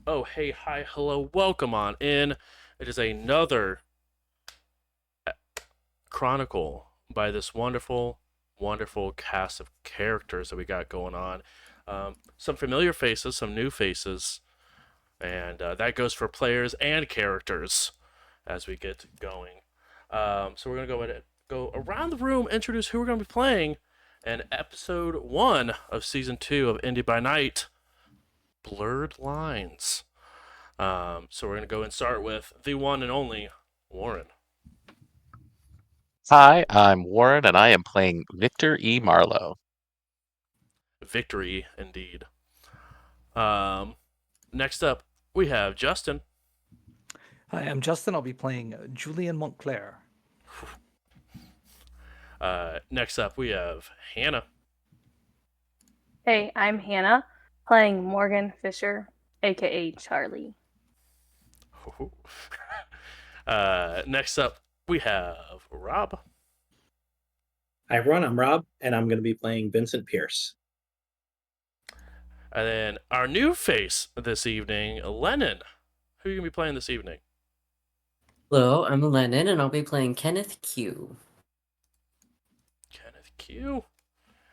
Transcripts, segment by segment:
Oh, hey, hi, hello, welcome on in. It is another chronicle by this wonderful, wonderful cast of characters that we got going on. Some familiar faces, some new faces, and that goes for players and characters as we get going. So we're gonna go ahead and go around the room, introduce who we're gonna be playing, and episode one of season two of Indy by Night, Blurred Lines. So we're gonna go and start with the one and only Warren. Hi, I'm Warren, and I am playing Victor E. Marlowe. Victory, indeed. Um, Next up, we have Justin. Hi, I'm Justin. I'll be playing Julian Montclair. Next up, we have Hannah. Hey, I'm Hannah, playing Morgan Fisher, aka Charlie. Next up, we have Rob. Hi everyone, I'm Rob, and I'm going to be playing Vincent Pierce. And then our new face this evening, Lennon. Who are you gonna be playing this evening? Hello, I'm Lennon, and I'll be playing Kenneth Q. Kenneth Q.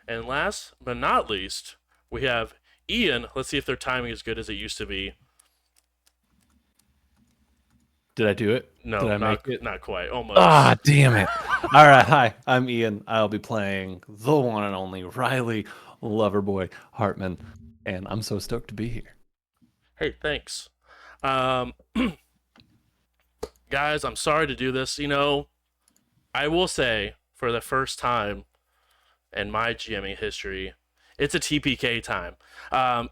And last but not least, we have Ian. Let's see if their timing is good as it used to be. Did I do it? No, Did I not, make it? not quite. Almost. Ah, damn it. All right, hi, I'm Ian. I'll be playing the one and only Riley Loverboy Hartman, and I'm so stoked to be here. Hey, thanks. Um, Guys, I'm sorry to do this. I will say for the first time in my GMing history, it's a TPK time.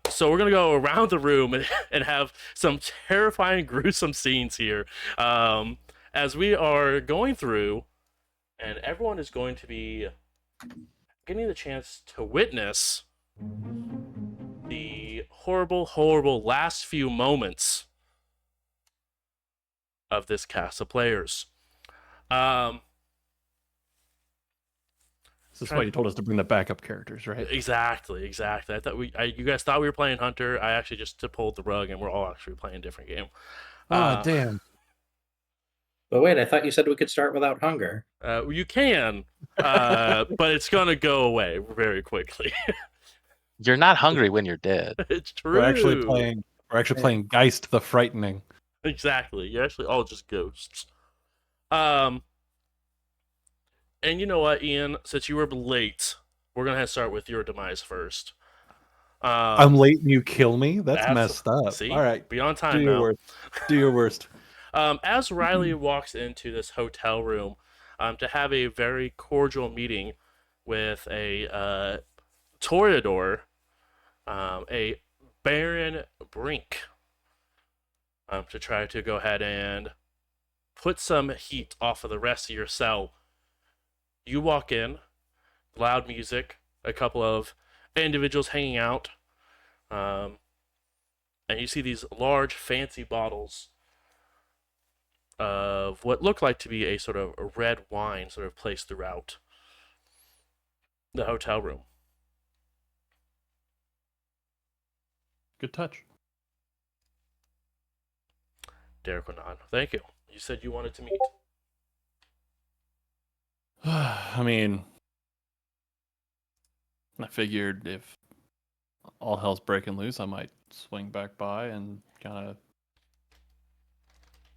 So we're gonna go around the room and have some terrifying, gruesome scenes here, as we are going through, and everyone is going to be getting the chance to witness the horrible, horrible last few moments of this cast of players. Um, This is why you told us to bring the backup characters, right? exactly. I thought you guys thought we were playing Hunter. I actually just pulled the rug, and we're all actually playing a different game. Ah, damn. But wait, I thought you said we could start without hunger. You can, but it's gonna go away very quickly. You're not hungry when you're dead. It's true. We're actually playing Geist the Frightening. Exactly. You're actually all just ghosts. Um, and you know what, Ian? Since you were late, we're gonna have to start with your demise first. I'm late and you kill me? That's messed up. See, All right, be on do time your now. worst. Do your worst. As Riley walks into this hotel room to have a very cordial meeting with a Toreador, a Baron Brink, to try to go ahead and put some heat off of the rest of your cell. You walk in, loud music, a couple of individuals hanging out, and you see these large, fancy bottles of what looked like to be a sort of a red wine sort of placed throughout the hotel room. Good touch. Derek went on. Thank you. You said you wanted to meet. I mean, I figured if all hell's breaking loose, I might swing back by and kind of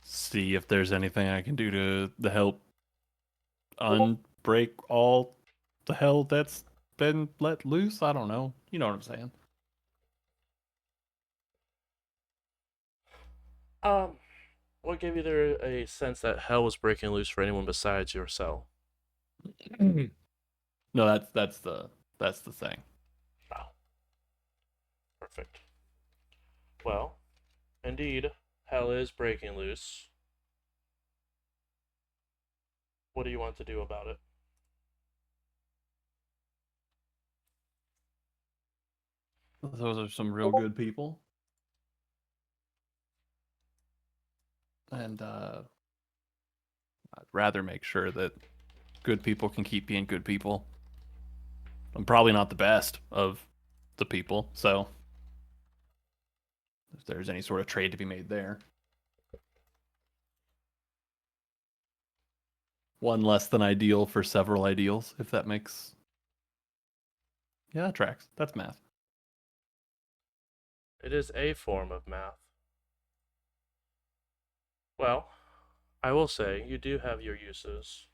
see if there's anything I can do to help unbreak all the hell that's been let loose. I don't know. You know what I'm saying? What gave you there a sense that hell was breaking loose for anyone besides your cell? No, that's the thing. Wow. Perfect. Well, indeed, hell is breaking loose. What do you want to do about it? Those are some real good people. And I'd rather make sure that good people can keep being good people. I'm probably not the best of the people, so if there's any sort of trade to be made there. One less than ideal for several ideals, if that makes... Yeah, that tracks. That's math. It is a form of math. Well, I will say you do have your uses.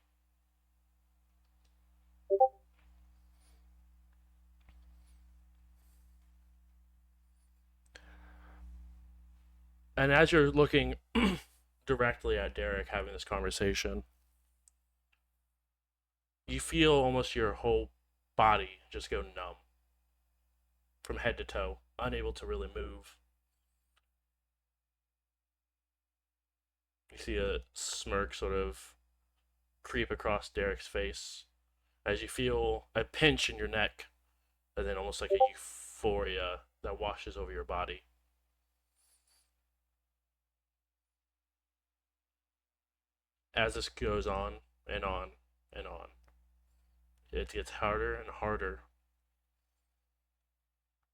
And as you're looking directly at Derek having this conversation, you feel almost your whole body just go numb from head to toe, unable to really move. You see a smirk sort of creep across Derek's face as you feel a pinch in your neck and then almost like a euphoria that washes over your body. As this goes on and on and on, it gets harder and harder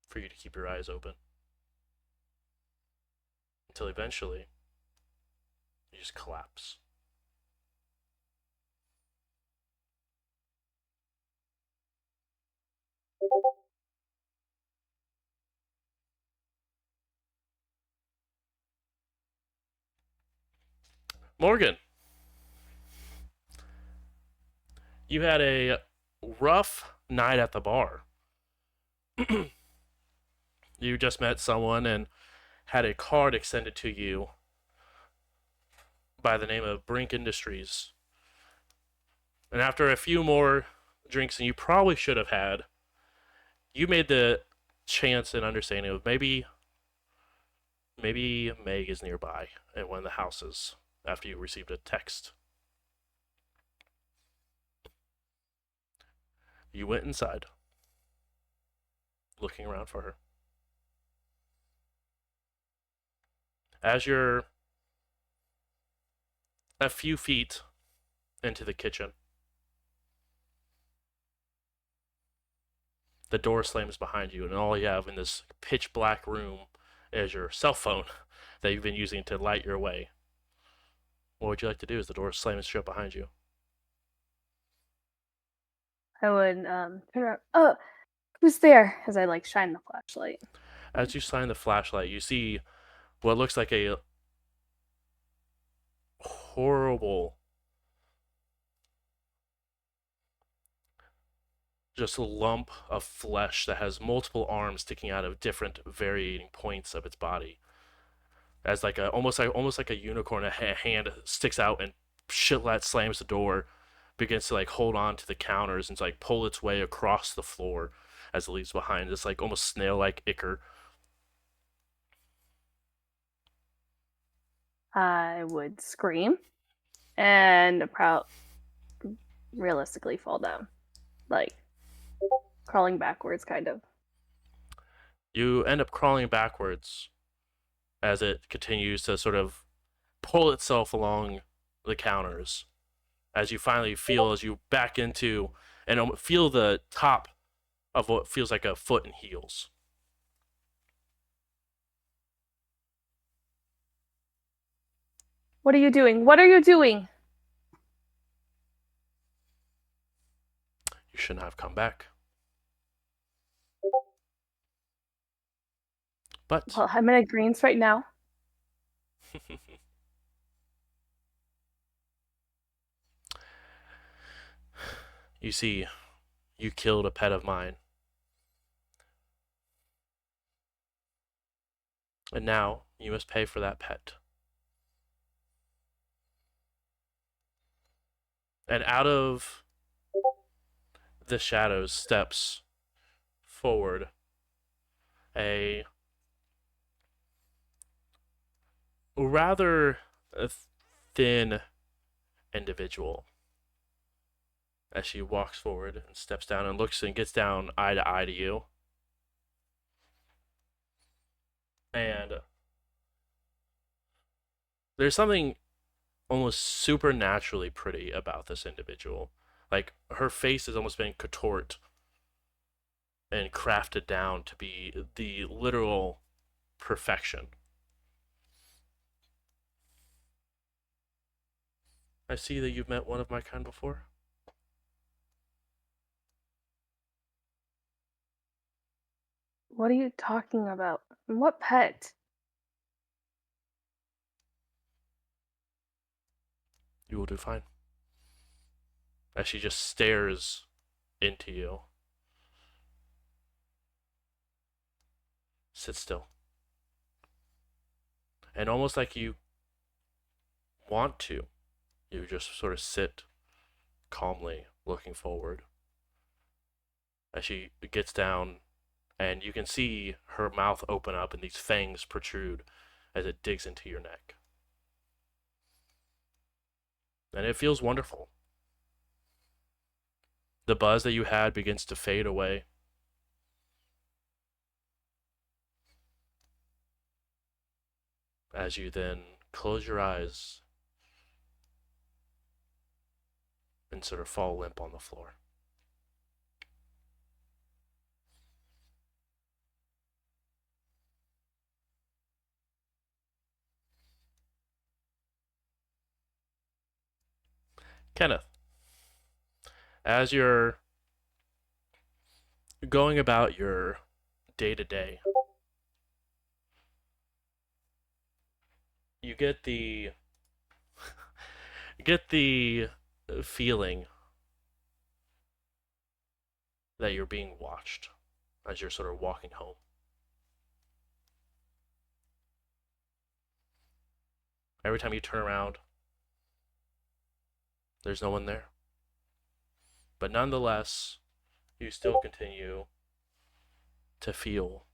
for you to keep your eyes open. Until eventually, you just collapse. Morgan, you had a rough night at the bar. You just met someone and had a card extended to you by the name of Brink Industries. And after a few more drinks than you probably should have had, you made the chance and understanding of maybe Meg is nearby in one of the houses after you received a text. You went inside, looking around for her. As you're a few feet into the kitchen, the door slams behind you, and all you have in this pitch black room is your cell phone that you've been using to light your way. What would you like to do as the door slams shut behind you? I would turn around. Oh, who's there? As I like shine the flashlight. As you shine the flashlight, you see what looks like a horrible, just a lump of flesh that has multiple arms sticking out of different varying points of its body. As like a almost like a unicorn, a hand sticks out and shitlet slams the door, begins to like hold on to the counters and to, like pull its way across the floor as it leaves behind this like almost snail-like ichor. I would scream and realistically fall down, like crawling backwards, kind of. You end up crawling backwards as it continues to sort of pull itself along the counters. As you finally feel, as you back into and feel the top of what feels like a foot in heels. What are you doing? What are you doing? You shouldn't have come back. But Well, I'm in a greens right now. you see, you killed a pet of mine. And now you must pay for that pet. And out of the shadows steps forward a rather thin individual as she walks forward and steps down and looks and gets down eye to eye to you. And there's something almost supernaturally pretty about this individual. Like, her face has almost been contoured and crafted down to be the literal perfection. I see that you've met one of my kind before. What are you talking about? What pet? You will do fine. As she just stares into you. Sit still. And almost like you want to, you just sort of sit calmly, looking forward. As she gets down, and you can see her mouth open up and these fangs protrude as it digs into your neck. And it feels wonderful. The buzz that you had begins to fade away. As you then close your eyes and sort of fall limp on the floor. Kenneth, as you're going about your day to day, you get the feeling that you're being watched as you're sort of walking home. Every time you turn around, there's no one there. But nonetheless, you still continue to feel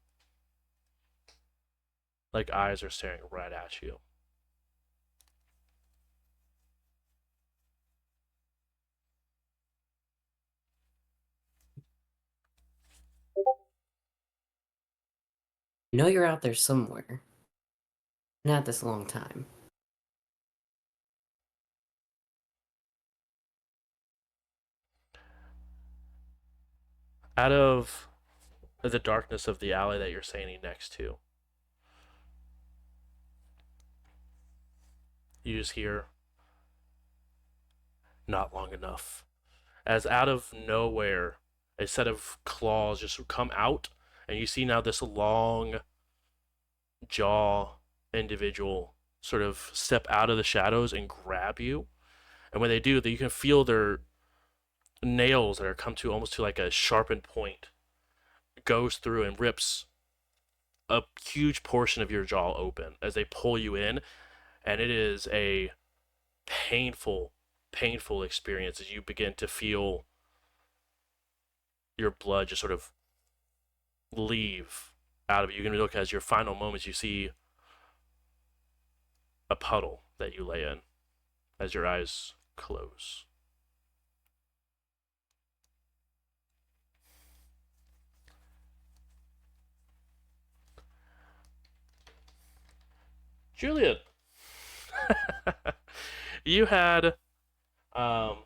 like eyes are staring right at you. You know you're out there somewhere. Not this long time. Out of the darkness of the alley that you're standing next to, you just hear, "Not long enough." As out of nowhere, a set of claws just come out, and you see now this long jaw individual sort of step out of the shadows and grab you. And when they do, you can feel their nails that are come to almost to like a sharpened point goes through and rips a huge portion of your jaw open as they pull you in. And it is a painful experience as you begin to feel your blood just sort of leave out of you. You can look as your final moments, you see a puddle that you lay in as your eyes close. Julian, you had done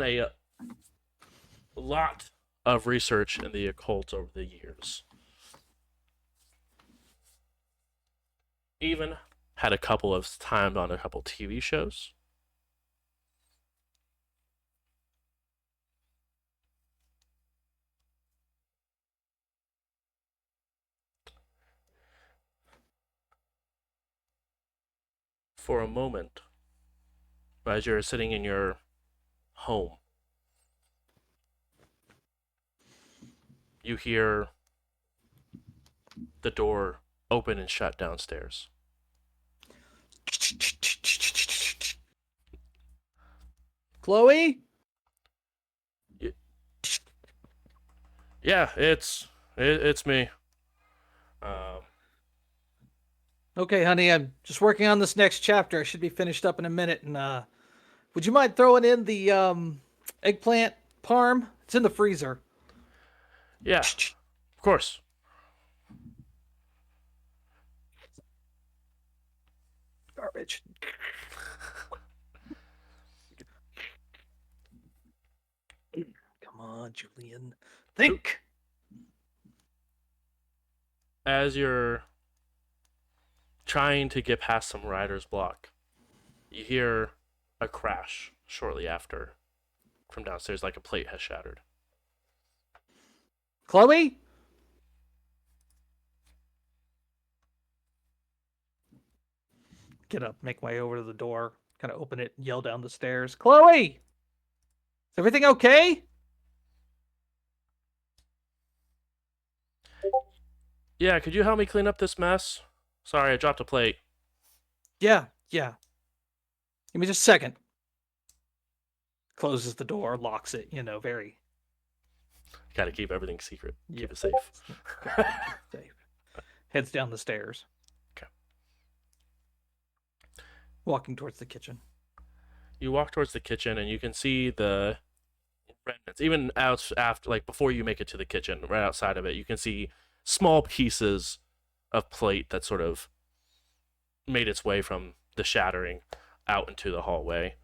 a lot of research in the occult over the years. Even had a couple of times on a couple TV shows. For a moment, as you're sitting in your home, you hear the door open and shut downstairs. Chloe? Yeah, it's me. Okay, honey, I'm just working on this next chapter. I should be finished up in a minute. And would you mind throwing in the eggplant parm? It's in the freezer. Yeah, of course. Garbage. Come on, Julian. Think. as you're trying to get past some rider's block, you hear a crash shortly after from downstairs, like a plate has shattered. Chloe? Get up, make my way over to the door, kind of open it, yell down the stairs. Chloe! Is everything okay? Yeah, could you help me clean up this mess? Sorry, I dropped a plate. Yeah. Give me just a second. Closes the door, locks it, very Gotta keep everything secret. Yeah. Keep it safe. safe. Heads down the stairs. Okay. Walking towards the kitchen. You walk towards the kitchen and you can see the remnants. Even out after, like before you make it to the kitchen, right outside of it, you can see small pieces of plate that sort of made its way from the shattering out into the hallway.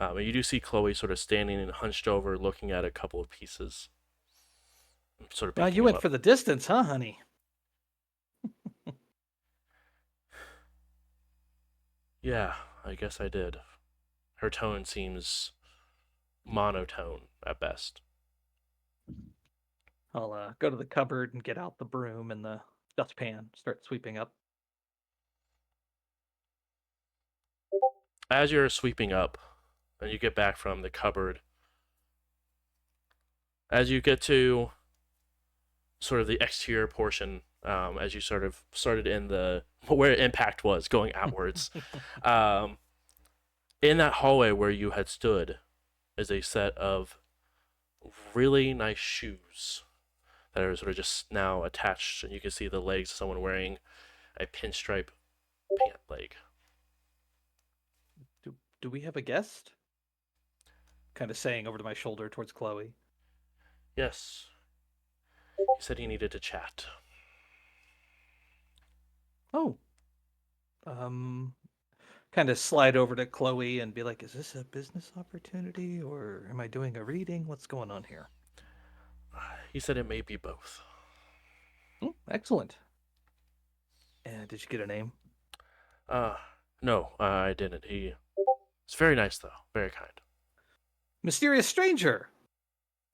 And you do see Chloe sort of standing and hunched over, looking at a couple of pieces. Sort of Now picking you them went up. for the distance, huh, honey? Yeah, I guess I did. Her tone seems monotone at best. I'll go to the cupboard and get out the broom and the dustpan, start sweeping up. As you're sweeping up and you get back from the cupboard, as you get to sort of the exterior portion, as you sort of started in the where impact was going outwards, in that hallway where you had stood is a set of really nice shoes that are sort of just now attached, and you can see the legs of someone wearing a pinstripe pant leg. Do we have a guest? Kind of saying over to my shoulder towards Chloe. Yes. He said he needed to chat. Oh. Kind of slide over to Chloe and be like, is this a business opportunity or am I doing a reading? What's going on here? He said it may be both. Excellent. And did you get a name? No, I didn't. He's very nice, though. Very kind. Mysterious stranger!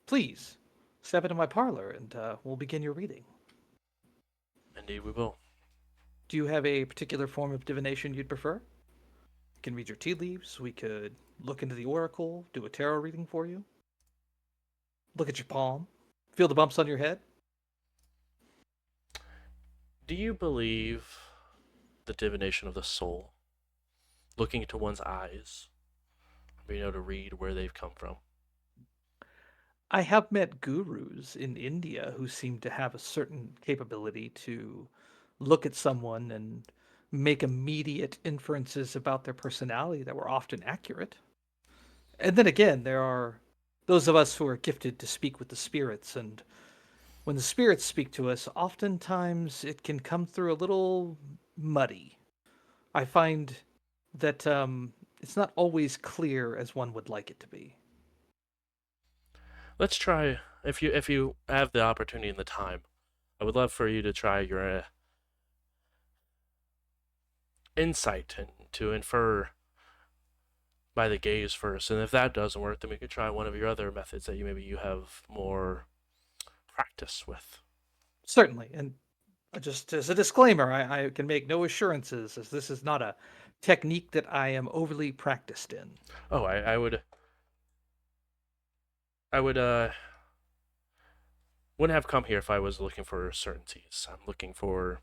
Please, step into my parlor and we'll begin your reading. Indeed, we will. Do you have a particular form of divination you'd prefer? We can read your tea leaves. We could look into the oracle, do a tarot reading for you. Look at your palm. Feel the bumps on your head. Do you believe the divination of the soul? Looking into one's eyes, being able to read where they've come from. I have met gurus in India who seem to have a certain capability to look at someone and make immediate inferences about their personality that were often accurate. And then again, there are those of us who are gifted to speak with the spirits, and when the spirits speak to us, oftentimes it can come through a little muddy. I find that it's not always clear as one would like it to be. Let's try, if you have the opportunity and the time, I would love for you to try your insight and to infer by the gaze first. And if that doesn't work, then we could try one of your other methods that you have more practice with. Certainly. And just as a disclaimer, I can make no assurances, as this is not a technique that I am overly practiced in. Oh, I would wouldn't have come here if I was looking for certainties. I'm looking for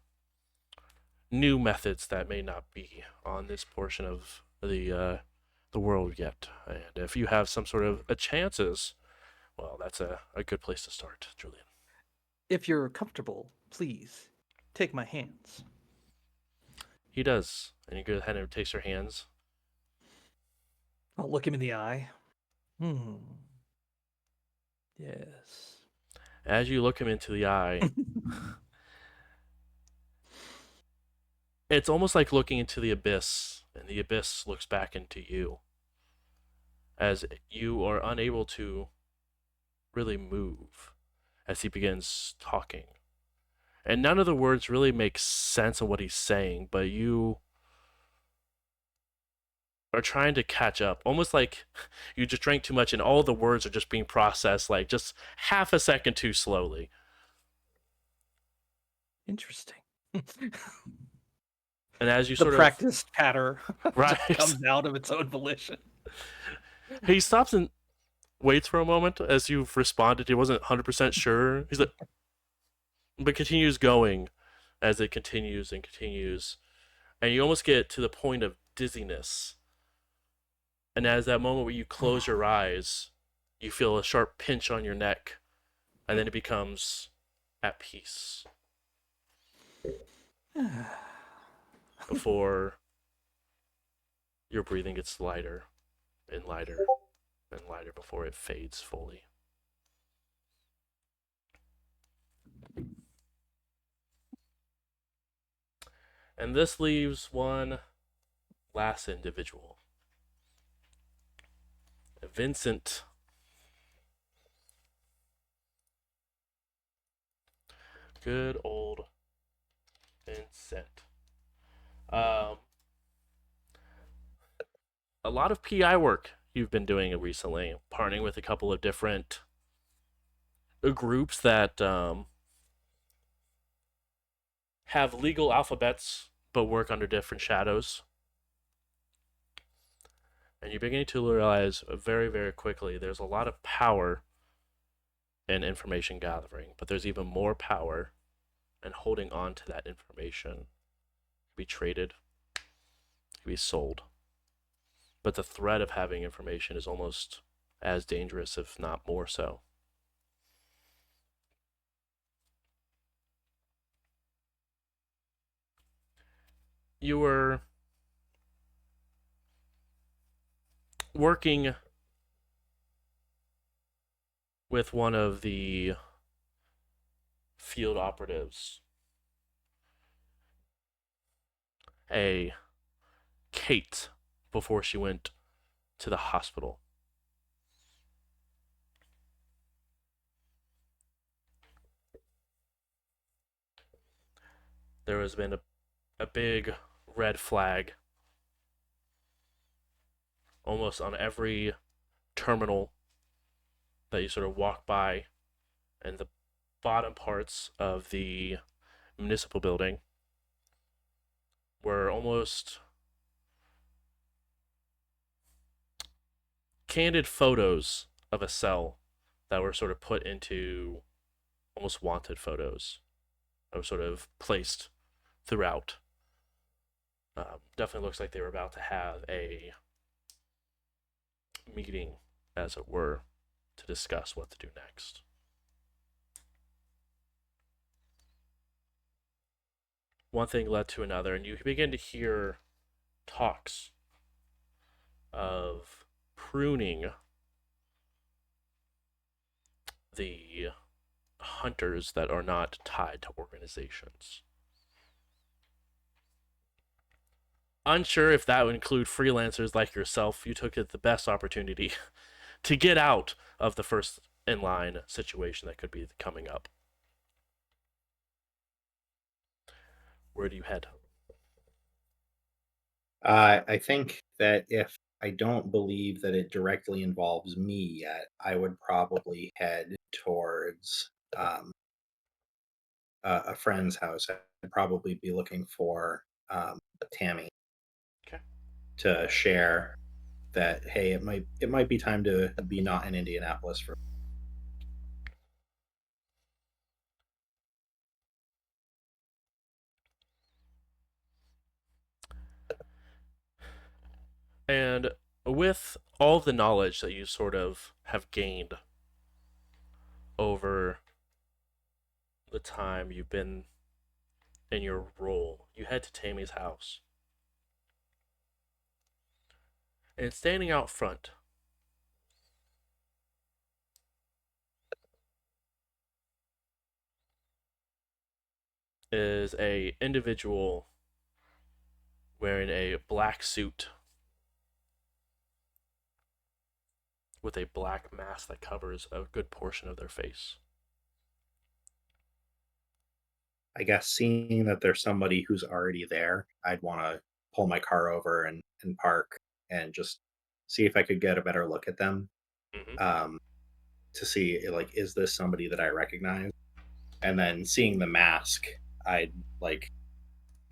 new methods that may not be on this portion of the world yet. And if you have some sort of chances, well, that's a good place to start, Julian. If you're comfortable, please take my hands. He does, and he goes ahead and takes your hands. I'll look him in the eye. Yes. As you look him into the eye, it's almost like looking into the abyss, and the abyss looks back into you. As you are unable to really move as he begins talking. and none of the words really make sense of what he's saying, but you are trying to catch up, almost like you just drank too much and all the words are just being processed like just half a second too slowly. Interesting. And as you The sort of practiced patter right, just comes out of its own volition. he stops and waits for a moment as you've responded. He wasn't 100% sure. He's like, but continues going as it continues and continues, and you almost get to the point of dizziness. And as that moment where you close your eyes, you feel a sharp pinch on your neck, and then it becomes at peace before your breathing gets lighter and lighter and lighter before it fades fully. And this leaves one last individual. Vincent. Good old Vincent. Um, a lot of PI work you've been doing recently, partnering with a couple of different groups that have legal alphabets but work under different shadows. And you're beginning to realize very, very quickly there's a lot of power in information gathering, but there's even more power in holding on to that information. It can be traded, it can be sold. But the threat of having information is almost as dangerous, if not more so. You were working with one of the field operatives, a Kate, before she went to the hospital. There has been a big red flag almost on every terminal that you sort of walk by, and the bottom parts of the municipal building were almost candid photos of a cell that were sort of put into almost wanted photos that were sort of placed throughout. Definitely looks like they were about to have a meeting, as it were, to discuss what to do next. One thing led to another, and you begin to hear talks of pruning the hunters that are not tied to organizations. Unsure if that would include freelancers like yourself, you took it the best opportunity to get out of the first in line situation that could be coming up. Where do you head? I think that if I don't believe that it directly involves me yet, I would probably head towards a friend's house. I'd probably be looking for Tammy Okay. to share that. Hey, it might be time to be not in Indianapolis for. And with all the knowledge that you sort of have gained over the time you've been in your role, you head to Tammy's house. And standing out front is a individual wearing a black suit with a black mask that covers a good portion of their face. I guess seeing that there's somebody who's already there, I'd want to pull my car over and park and just see if I could get a better look at them, Hmm. um, to see like, is this somebody that I recognize? And then seeing the mask, I'd like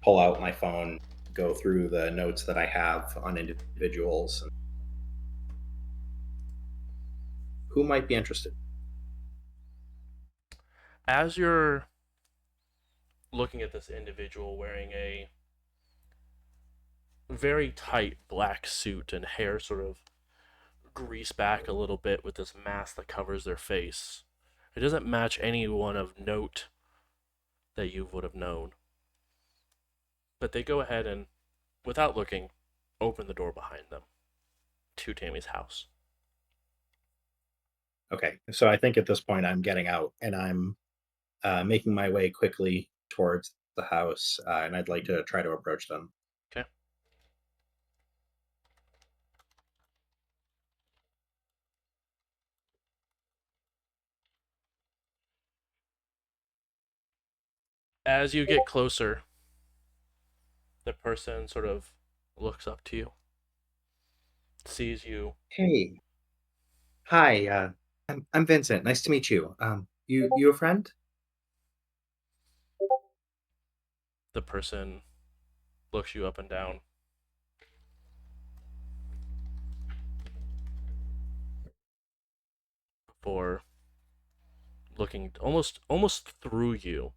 pull out my phone, go through the notes that I have on individuals and who might be interested. As you're looking at this individual wearing a very tight black suit and hair sort of greased back a little bit with this mask that covers their face, it doesn't match anyone of note that you would have known. But they go ahead and, without looking, open the door behind them to Tammy's house. Okay, so I think at this point I'm getting out and I'm making my way quickly towards the house, and I'd like to try to approach them. Okay. As you get closer, the person sort of looks up to you, sees you. Hey, hi, I'm Vincent. Nice to meet you. You a friend? The person looks you up and down. Before looking almost through you.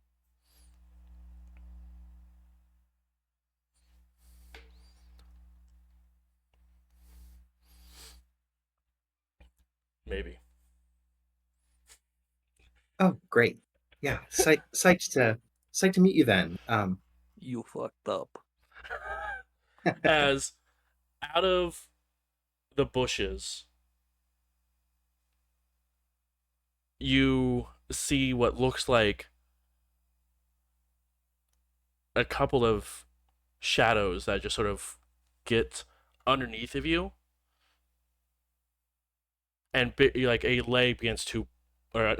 Maybe. Oh, great. Yeah, psyched to meet you then. You fucked up. As out of the bushes, you see what looks like a couple of shadows that just sort of get underneath of you, and like a leg begins to, or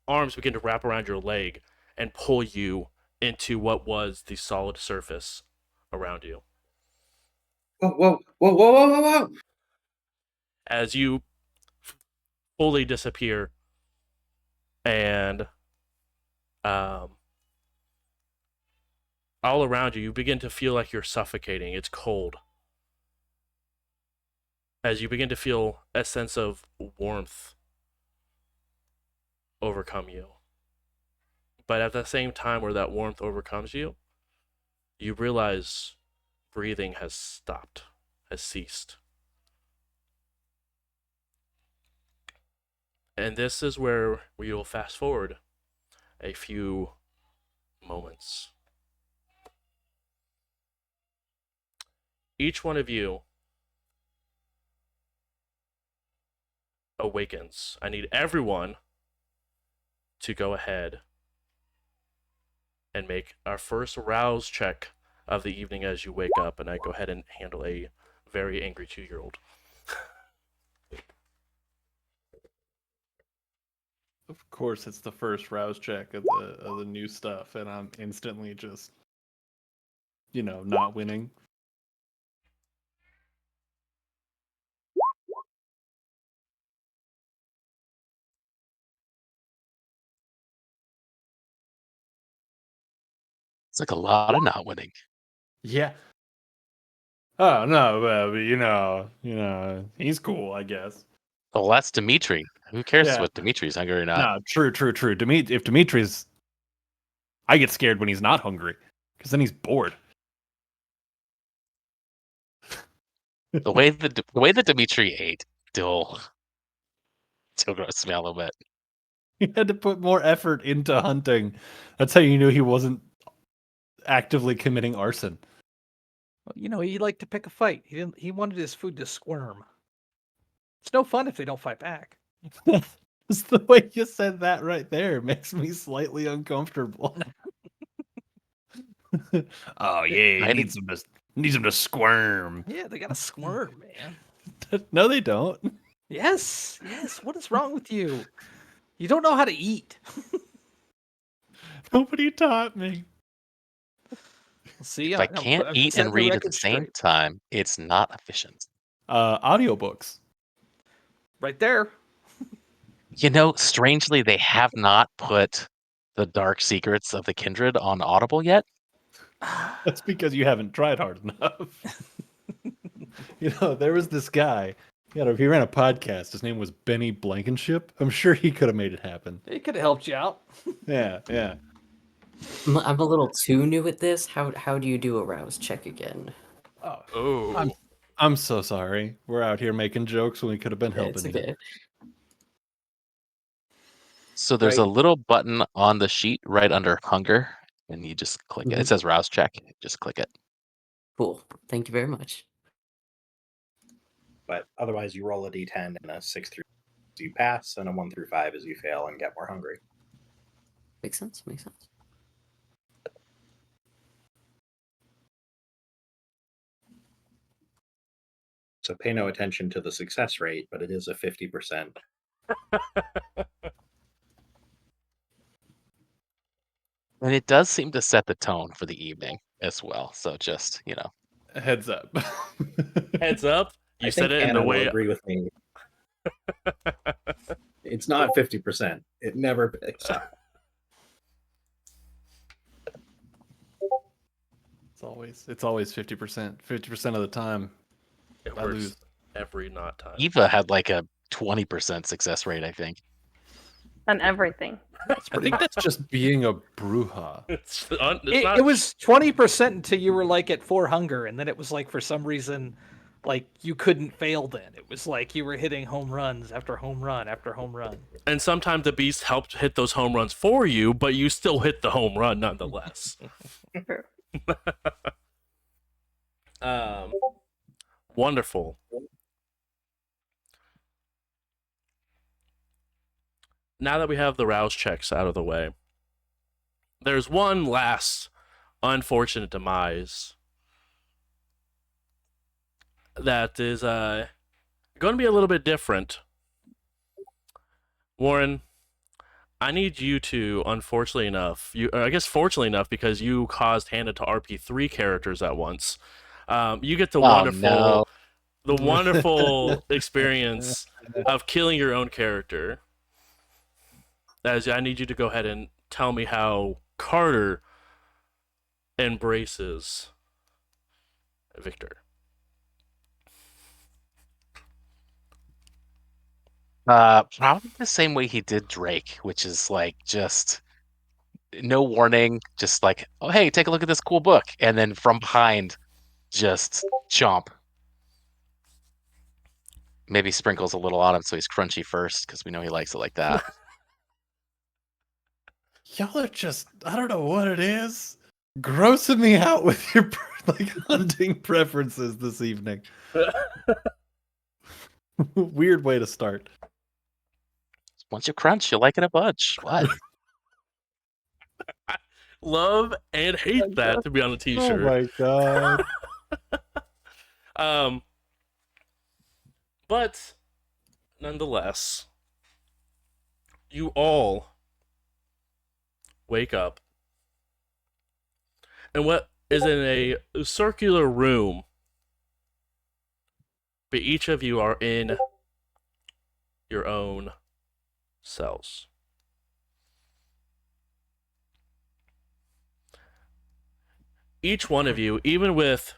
arms begin to wrap around your leg and pull you into what was the solid surface around you. Whoa, whoa, whoa, whoa, whoa, whoa, whoa! As you fully disappear, and um, all around you, you begin to feel like you're suffocating. It's cold. As you begin to feel a sense of warmth overcome you. But at the same time where that warmth overcomes you, you realize breathing has stopped, has ceased. And this is where we will fast forward a few moments. Each one of you awakens. I need everyone to go ahead and make our first rouse check of the evening as you wake up, and I go ahead and handle a very angry 2-year-old. Of course, it's the first rouse check of the new stuff, and I'm instantly just, not winning. It's like a lot of not winning. Yeah. Oh no, but he's cool, I guess. Well, that's Dimitri. Who cares Yeah. what Dimitri's hungry or not? No, true. If Dimitri's, I get scared when he's not hungry, because then he's bored. The way that Dimitri ate still grosses me out a little bit. He had to put more effort into hunting. That's how you knew he wasn't actively committing arson. Well, he liked to pick a fight. He wanted his food to squirm. It's no fun if they don't fight back. That's the way you said that right there. Makes me slightly uncomfortable. Oh yeah, he needs him to squirm. Yeah, they gotta squirm, man. No, they don't. Yes. What is wrong with you? You don't know how to eat. Nobody taught me. See, If I can't I'm eat setting and the read at the record same straight. time, it's not efficient. Audiobooks. Right there. You know, strangely, they have not put the Dark Secrets of the Kindred on Audible yet. That's because you haven't tried hard enough. There was this guy. He ran a podcast. His name was Benny Blankenship. I'm sure he could have made it happen. It could have helped you out. Yeah, yeah. I'm a little too new at this. How do you do a rouse check again? Oh, Oh, I'm so sorry. We're out here making jokes when we could have been It's helping you. okay. So there's Right. a little button on the sheet right under hunger, and you just click it. It Mhm. says rouse check. Just click it. Cool. Thank you very much. But otherwise, you roll a d10 and a 6 through you pass, and a 1 through 5 as you fail and get more hungry. Makes sense. Makes sense. So pay no attention to the success rate, but it is a 50%. And it does seem to set the tone for the evening as well. So just, Heads up. heads up! You I said think it in the Anna will way. agree with me. It's not 50%. It never picks up. It's always 50%. 50% of the time. It I works lose. every not time. Eva had like a 20% success rate, I think. On everything. I think that's just being a bruja. It's It was 20% until you were like at 4 hunger, and then it was like for some reason, like you couldn't fail. Then it was like you were hitting home runs after home run after home run. and sometimes the beast helped hit those home runs for you, but you still hit the home run nonetheless. True. Wonderful. Now that we have the rouse checks out of the way, there's one last unfortunate demise that is going to be a little bit different. Warren, I need you to, unfortunately enough, I guess fortunately enough, because you caused Hannah to RP 3 characters at once. You get the No. wonderful experience of killing your own character. As I need you to go ahead and tell me how Carter embraces Victor. Probably the same way he did Drake, which is like just no warning, just like, oh hey, take a look at this cool book, and then from behind, just chomp. Maybe sprinkles a little on him so he's crunchy first, because we know he likes it like that. Y'all are just, I don't know what it is, grossing me out with your hunting preferences this evening. Weird way to start. Once you crunch, you like it a bunch. What? Love and hate that to be on a Oh t-shirt. my god. But nonetheless, you all wake up, and what is in a circular room, but each of you are in your own cells. Each one of you, even with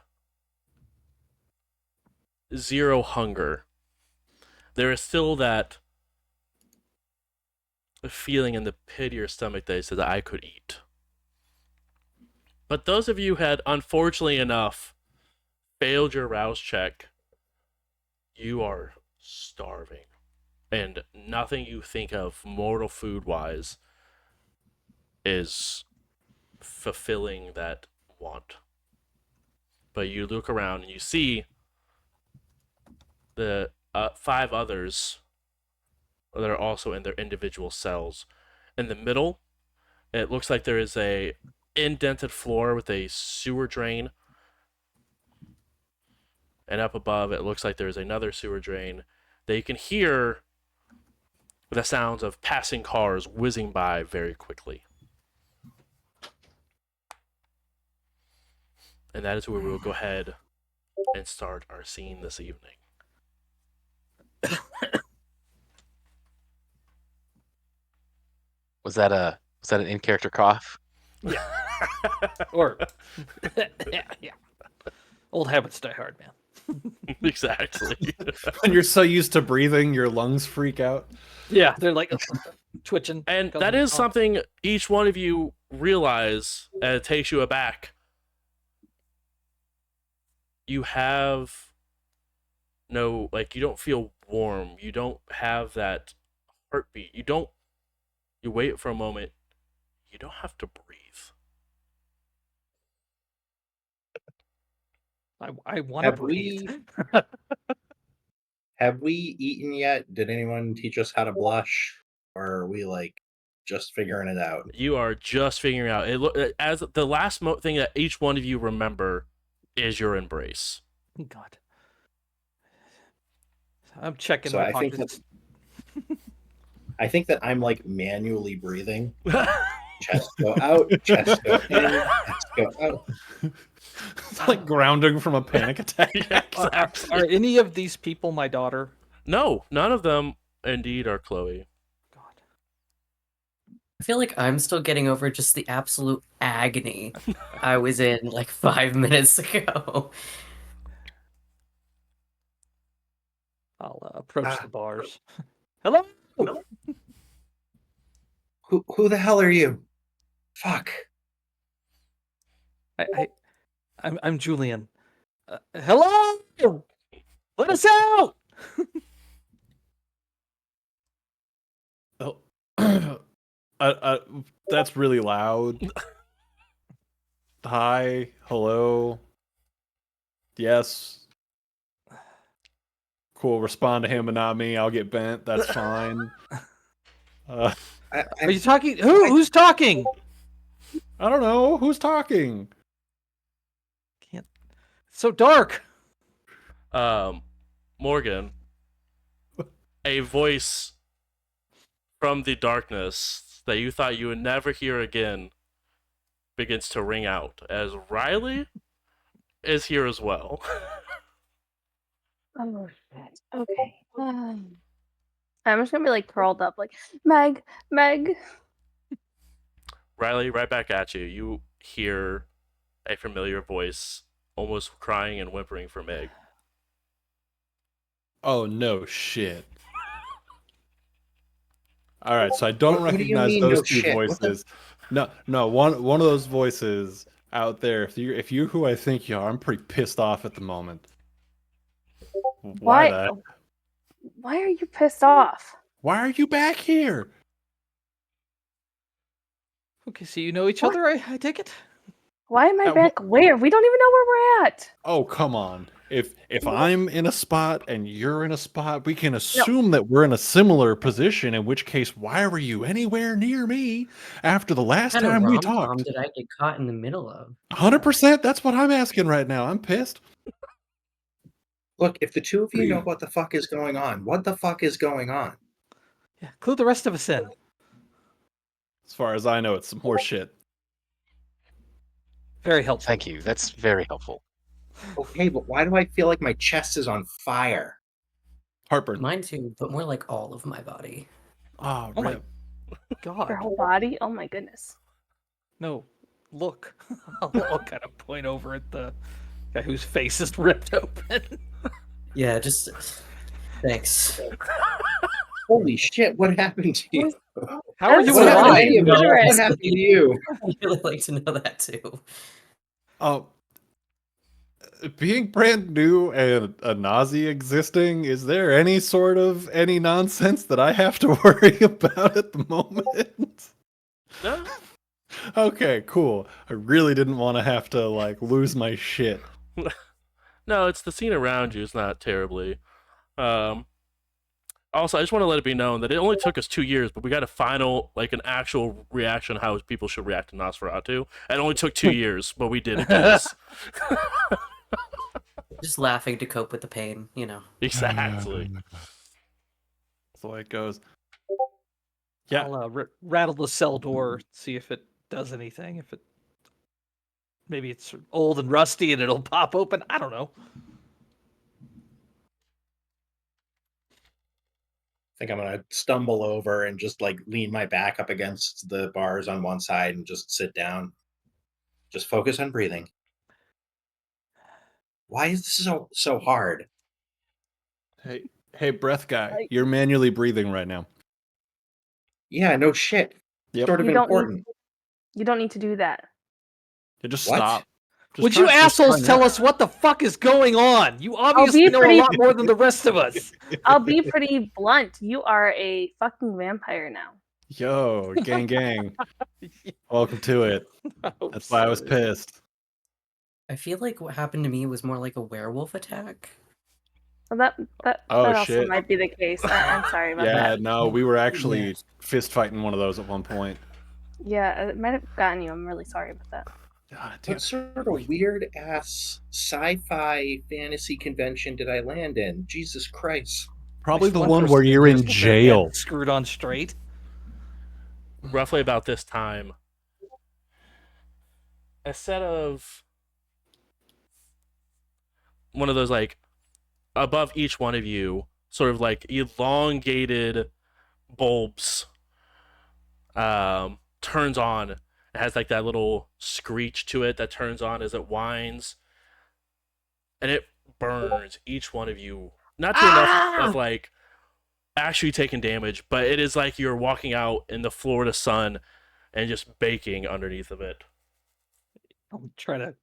0 hunger, there is still that feeling in the pit of your stomach that says, I could eat. But those of you who had, unfortunately enough, failed your rouse check, you are starving. And nothing you think of mortal food-wise is fulfilling that want. But you look around and you see the 5 others that are also in their individual cells. In the middle, it looks like there is a indented floor with a sewer drain. And up above, it looks like there's another sewer drain that you can hear the sounds of passing cars whizzing by very quickly. And that is where we will go ahead and start our scene this evening. Was that an in character cough? Yeah. Or yeah. Old habits die hard, man. Exactly. When you're so used to breathing, your lungs freak out. Yeah, they're like twitching. And Goes that in- is something each one of you realize, and it takes you aback. You have no, like, you don't feel warm. You don't have that heartbeat. You wait for a moment. You don't have to breathe. I want to Have breathe. Have we eaten yet? Did anyone teach us how to blush? Or are we like just figuring it out? You are just figuring out. As the last thing that each one of you remember is your embrace. God. I'm checking So my I think pockets. I think that I'm like manually breathing. Chest go out, chest go in, chest go out. It's like grounding from a panic attack. Yeah, exactly. Are any of these people my daughter? No, none of them indeed are Chloe. God. I feel like I'm still getting over just the absolute agony I was in like 5 minutes ago. I'll approach Ah. the bars. Hello? Who the hell are you? Fuck. I'm Julian. Hello? Let us out! Oh. That's really loud. Hi, hello. Yes. Cool. Respond to him, but not me. I'll get bent. That's fine. Are you talking? Who's talking? I don't know who's talking. Can't. It's so dark. Morgan, a voice from the darkness that you thought you would never hear again begins to ring out as Riley is here as well. Oh shit. Okay. I'm just gonna be like curled up, like Meg. Riley, right back at you. You hear a familiar voice almost crying and whimpering for Meg. Oh no shit. All right, so I don't What do you recognize mean, those no two shit? What the- voices. No, one of those voices out there. If you're who I think you are, I'm pretty pissed off at the moment. Why Why? that? Why are you pissed off? Why are you back here? Okay, so you know each What? other, I take it? Why am I Wh- back where? We don't even know where we're at. Oh, come on. If I'm in a spot and you're in a spot, we can assume that we're in a similar position, in which case, why were you anywhere near me after the last What kind of time we rom-com talked? did I get caught in the middle of? 100%, that's what I'm asking right now. I'm pissed. Look, if the two of you know what the fuck is going on, what the fuck is going on? Yeah, clue the rest of us in. As far as I know, it's some horse shit. Very helpful. Thank you. That's very helpful. Okay, but why do I feel like my chest is on fire? Heartburn. Mine too, but more like all of my body. Oh, Oh my rip. God. Your whole body? Oh my goodness. No, look. I'll kind of point over at the guy whose face is ripped open. Yeah, just thanks. Holy shit, what happened to you? How are you What happened to alive? any of us? What happened to you? I'd really like to know that too. Oh, being brand new and a Nazi existing, is there any nonsense that I have to worry about at the moment? No? Okay, cool. I really didn't want to have to like lose my shit. No, it's the scene around you is not terribly. Also, I just want to let it be known that it only took us 2 years, but we got a final, like an actual reaction how people should react to Nosferatu. It only took 2 years, but we did it, guys. Just laughing to cope with the pain, you know. Exactly. That's the way it goes. Yeah. I'll rattle the cell door, see if it does anything. If it Maybe it's old and rusty and it'll pop open. I don't know. I think I'm gonna stumble over and just like lean my back up against the bars on one side and just sit down. Just focus on breathing. Why is this so hard? Hey, breath guy, Like- you're manually breathing right now. Yeah, no shit. Yep. Sort of You don't need important. you don't need to do that. Yeah, just What? stop. Just Would try- you just try assholes tell not- us what the fuck is going on? You obviously be know a pretty- lot more than the rest of us. I'll be pretty blunt. You are a fucking vampire now. Yo, gang. Welcome to it. That's why I was pissed. I feel like what happened to me was more like a werewolf attack. Well, that Oh, also shit. might be the case. I'm sorry about Yeah, that. no, we were actually Yeah. fist fighting one of those at one point. Yeah, it might have gotten you. I'm really sorry about that. God damn. What sort of weird ass sci-fi fantasy convention did I land in? Jesus Christ. Probably Nice the one one for where you're in just to get their jail. head screwed on straight. Roughly about this time, a set of one of those like above each one of you, sort of like elongated bulbs, turns on. It has like that little screech to it that turns on as it winds, and it burns each one of you. Not to enough of like actually taking damage, but it is like you're walking out in the Florida sun and just baking underneath of it. I'll try to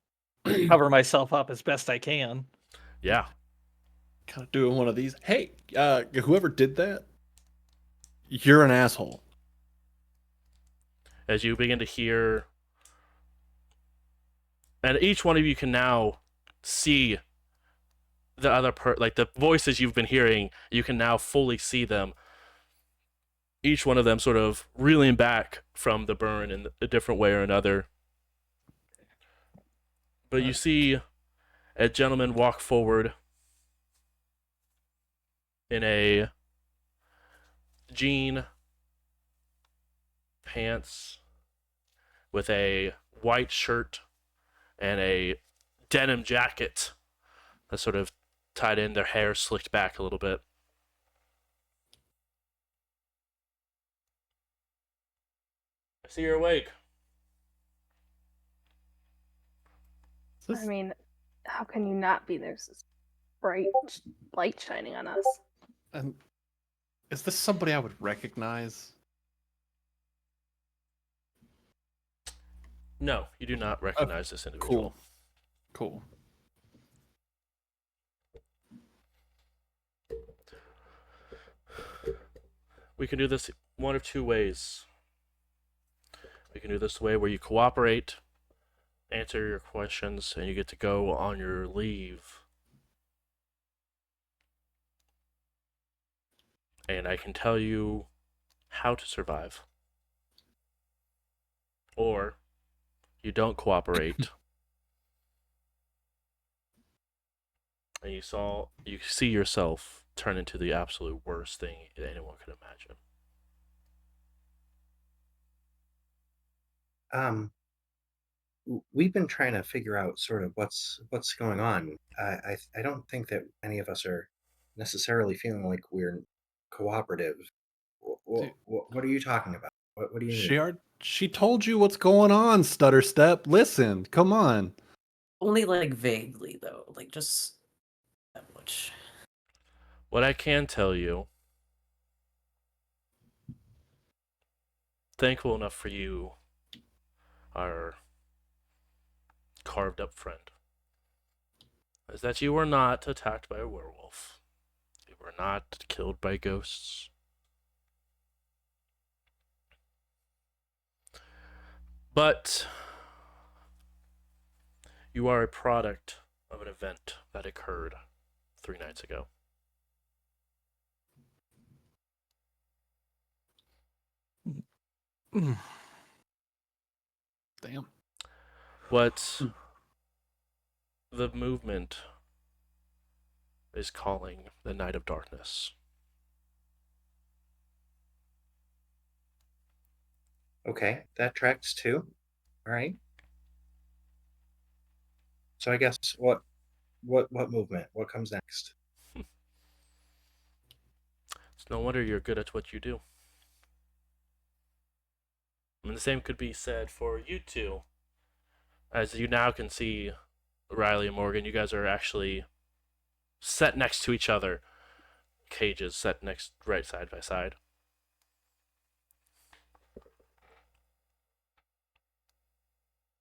cover myself up as best I can. Yeah. Kind of doing one of these. Hey, whoever did that, you're an asshole. As you begin to hear, and each one of you can now see the other like the voices you've been hearing, you can now fully see them. Each one of them sort of reeling back from the burn in a different way or another. But you see a gentleman walk forward in a jean, pants, with a white shirt and a denim jacket that's sort of tied in, their hair slicked back a little bit. I see you're awake. I mean, how can you not be? There's this bright light shining on us. And is this somebody I would recognize? No, you do not recognize this individual. Cool. We can do this one of two ways. We can do this way where you cooperate, answer your questions, and you get to go on your leave. And I can tell you how to survive. Or you don't cooperate. And you see yourself turn into the absolute worst thing that anyone could imagine. We've been trying to figure out sort of what's going on. I don't think that any of us are necessarily feeling like we're cooperative. What are you talking about? What do you mean? She told you what's going on, Stutter Step. Listen, come on. Only like vaguely though, like just that much. What I can tell you, thankful enough for you, our carved up friend, is that you were not attacked by a werewolf. You were not killed by ghosts. But you are a product of an event that occurred 3 nights ago. Damn. What the movement is calling the Night of Darkness. Okay, that tracks too. All right. So I guess what movement? What comes next? It's no wonder you're good at what you do. And the same could be said for you two. As you now can see, Riley and Morgan, you guys are actually set next to each other. Cages set next, right side by side.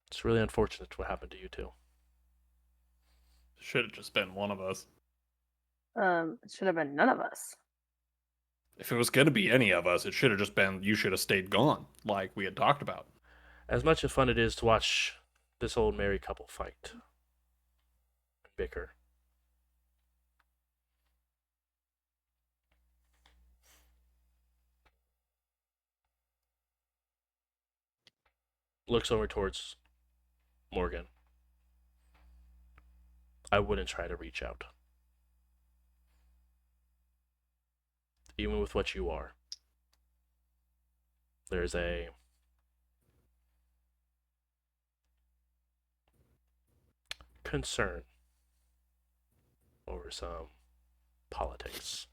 It's really unfortunate what happened to you two. Should have just been one of us. It should have been none of us. If it was going to be any of us, it should have just been you should have stayed gone, like we had talked about. As much as fun it is to watch this old married couple fight and bicker, looks over towards Morgan. I wouldn't try to reach out. Even with what you are. There's a concern over some politics.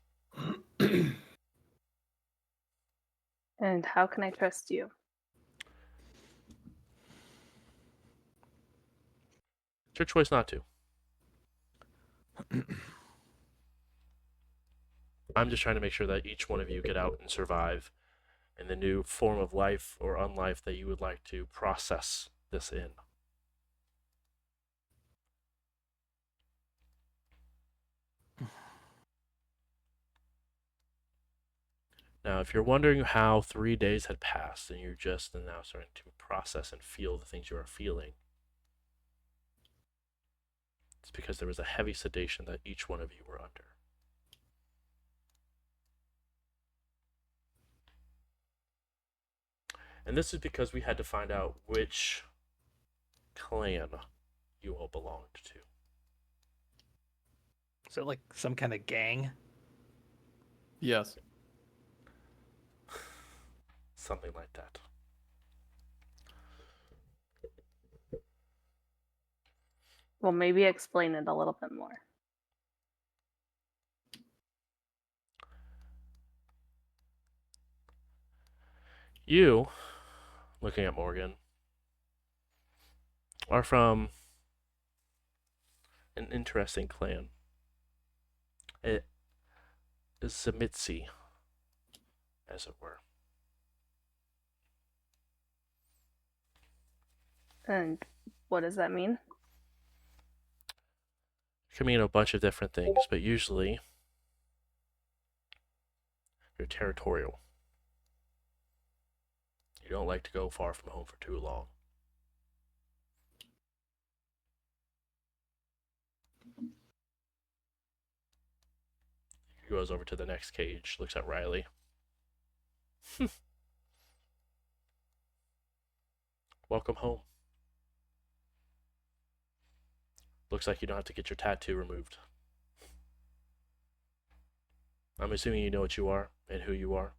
And how can I trust you? It's your choice not to. I'm just trying to make sure that each one of you get out and survive in the new form of life or unlife that you would like to process this in. Now, if you're wondering how 3 days had passed and you're just now starting to process and feel the things you are feeling, it's because there was a heavy sedation that each one of you were under. And this is because we had to find out which clan you all belonged to. Is it like some kind of gang? Yes. Something like that. Well, maybe explain it a little bit more. You, looking at Morgan, are from an interesting clan. It is Zemitzi, as it were. And what does that mean? It can mean a bunch of different things, but usually you're territorial. You don't like to go far from home for too long. He goes over to the next cage, looks at Riley. Welcome home. Looks like you don't have to get your tattoo removed. I'm assuming you know what you are and who you are.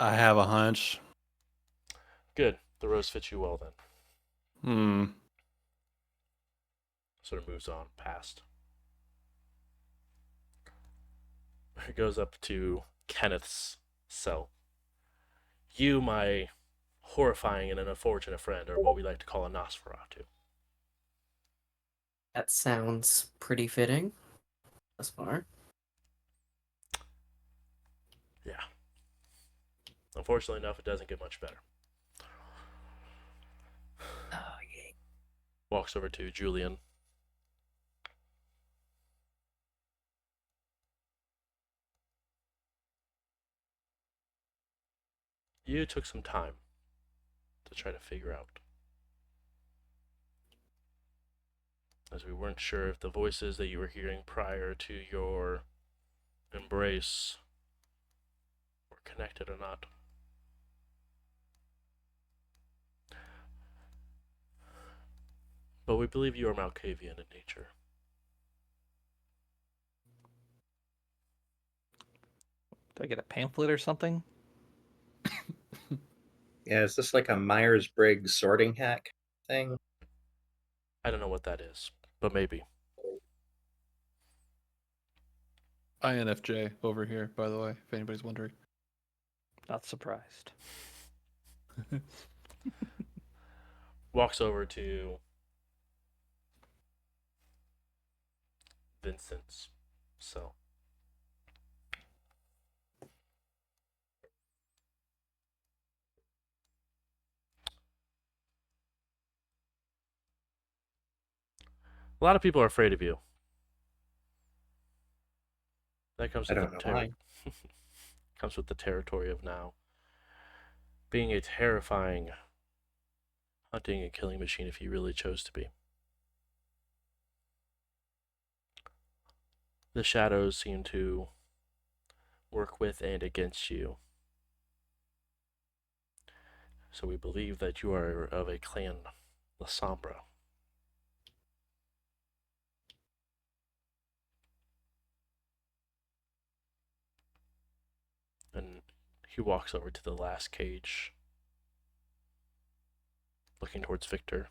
I have a hunch. Good. The rose fits you well then. Sort of moves on past. It goes up to Kenneth's cell. You, my horrifying and an unfortunate friend, are what we like to call a Nosferatu. That sounds pretty fitting thus far. Yeah. Unfortunately enough, it doesn't get much better. Oh, yay. Walks over to Julian. You took some time to try to figure out. As we weren't sure if the voices that you were hearing prior to your embrace were connected or not. But we believe you are Malkavian in nature. Do I get a pamphlet or something? Yeah, is this like a Myers-Briggs sorting hack thing? I don't know what that is, but maybe. INFJ over here, by the way, if anybody's wondering. Not surprised. Walks over to Vincent's cell. A lot of people are afraid of you. That comes I with don't know why. comes with the territory of now being a terrifying hunting and killing machine if you really chose to be. The shadows seem to work with and against you. So we believe that you are of a clan, La Sombra. And he walks over to the last cage, looking towards Victor.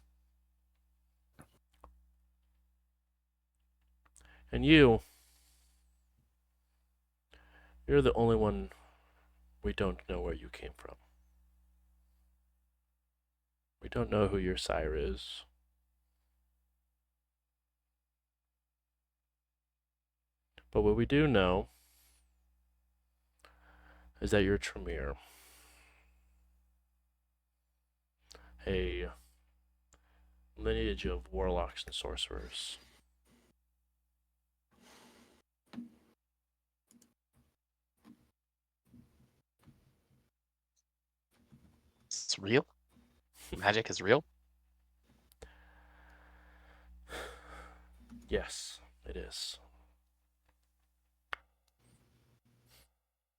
And you're the only one we don't know where you came from. We don't know who your sire is. But what we do know is that you're Tremere, a lineage of warlocks and sorcerers. It's real. Magic is real. Yes, it is.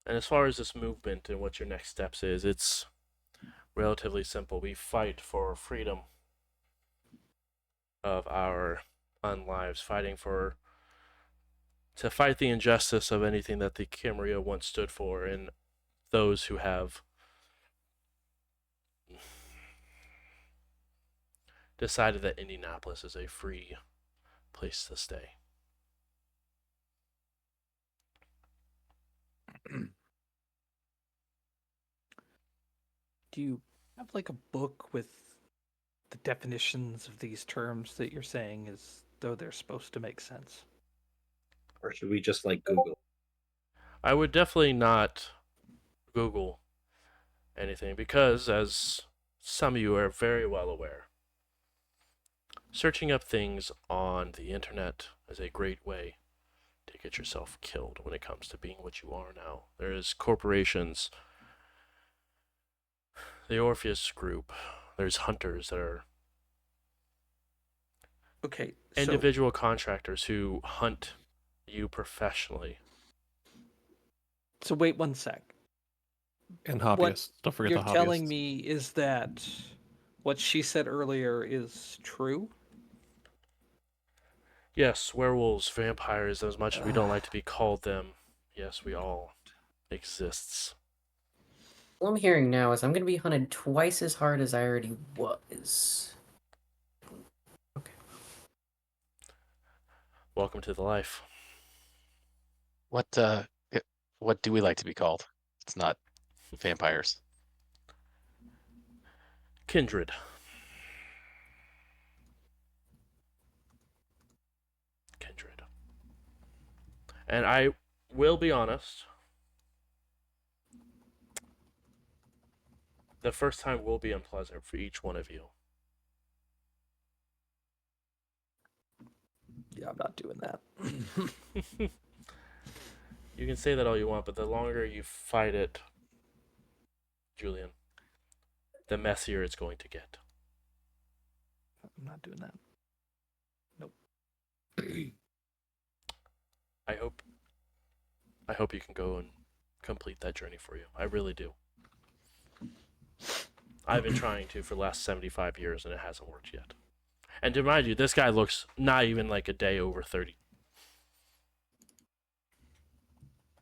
And as far as this movement and what your next steps is, it's relatively simple. We fight for freedom of our unlives, to fight the injustice of anything that the Camarilla once stood for, and those who have decided that Indianapolis is a free place to stay. Do you have like a book with the definitions of these terms that you're saying as though they're supposed to make sense? Or should we just like Google? I would definitely not Google anything because, as some of you are very well aware, searching up things on the internet is a great way to get yourself killed when it comes to being what you are now. There's corporations, the Orpheus Group, there's hunters that are Okay, so individual contractors who hunt you professionally. so wait one sec. And What hobbyists. Don't forget you're the hobbyists. telling me is that what she said earlier is true? Yes, werewolves, vampires, as much as we don't like to be called them, yes, we all exists. All I'm hearing now is I'm gonna be hunted twice as hard as I already was. Welcome to the life. What do we like to be called? It's not vampires. Kindred. Kindred. And I will be honest, the first time will be unpleasant for each one of you. Yeah, I'm not doing that. You can say that all you want, but the longer you fight it, Julian, the messier it's going to get. I'm not doing that. Nope. I hope you can go and complete that journey for you. I really do. I've been trying to for the last 75 years and it hasn't worked yet. And to remind you, this guy looks not even like a day over 30.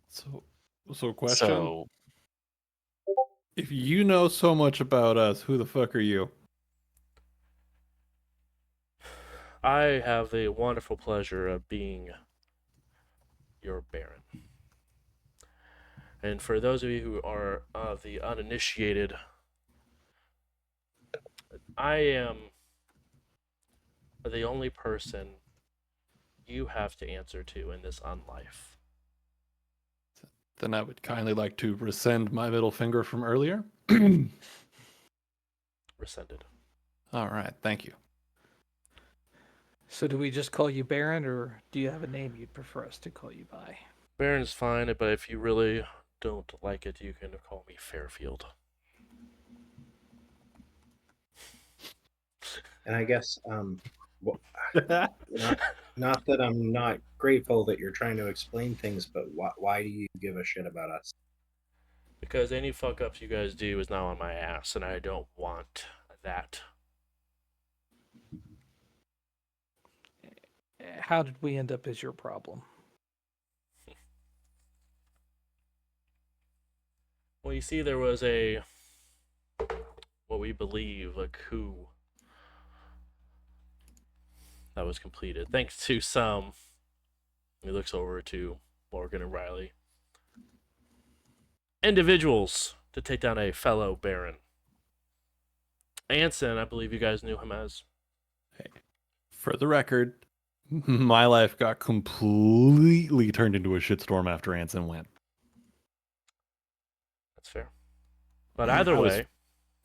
So question. So If you know so much about us, who the fuck are you? I have the wonderful pleasure of being your Baron. And for those of you who are the uninitiated, I am the only person you have to answer to in this unlife. Then I would kindly like to rescind my middle finger from earlier. Rescinded. All right, thank you. So do we just call you Baron, or do you have a name you'd prefer us to call you by? Baron's fine, but if you really don't like it, you can call me Fairfield. And I guess not that I'm not grateful that you're trying to explain things, but why do you give a shit about us? Because any fuck ups you guys do is now on my ass, and I don't want that. How did we end up as your problem? Well, you see, there was what we believe, a coup that was completed. Thanks to some, he looks over to Morgan and Riley, individuals to take down a fellow Baron. Anson, I believe you guys knew him as. For the record, my life got completely turned into a shitstorm after Anson went. That's fair. But either way,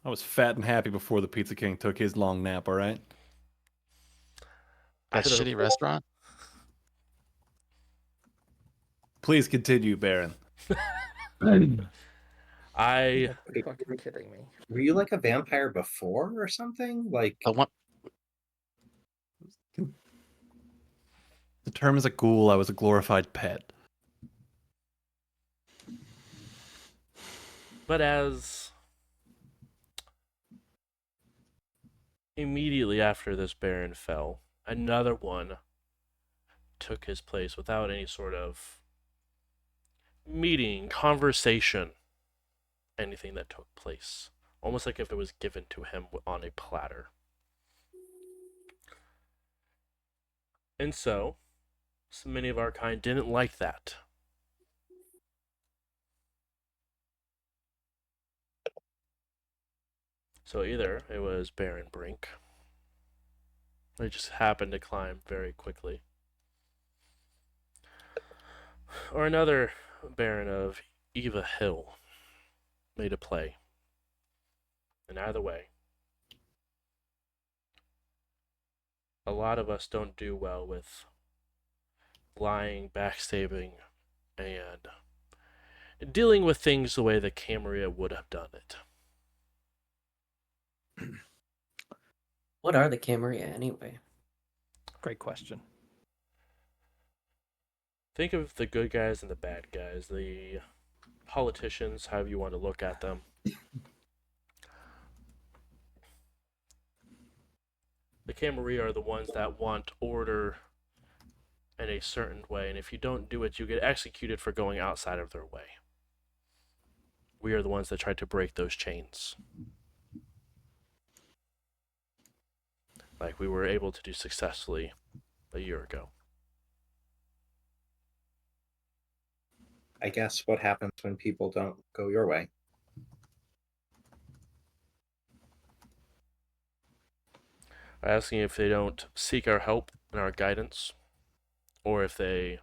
I was fat and happy before the Pizza King took his long nap, all right? That either- shitty restaurant? Please continue, Baron. I You're fucking kidding me. Were you like a vampire before or something? Like, I want. The term is a ghoul. I was a glorified pet. But as immediately after this Baron fell, another one took his place without any sort of meeting, conversation, anything that took place. Almost like if it was given to him on a platter. And so many of our kind didn't like that. So either it was Baron Brink, they just happened to climb very quickly, or another Baron of Eva Hill made a play. And either way, a lot of us don't do well with lying, backstabbing, and dealing with things the way that Camarilla would have done it. What are the Camarilla anyway? Great question. Think of the good guys and the bad guys, the politicians, however you want to look at them. The Camarilla are the ones that want order in a certain way, and if you don't do it, you get executed for going outside of their way. We are the ones that tried to break those chains. Like we were able to do successfully a year ago. I guess what happens when people don't go your way? Asking if they don't seek our help and our guidance, or if they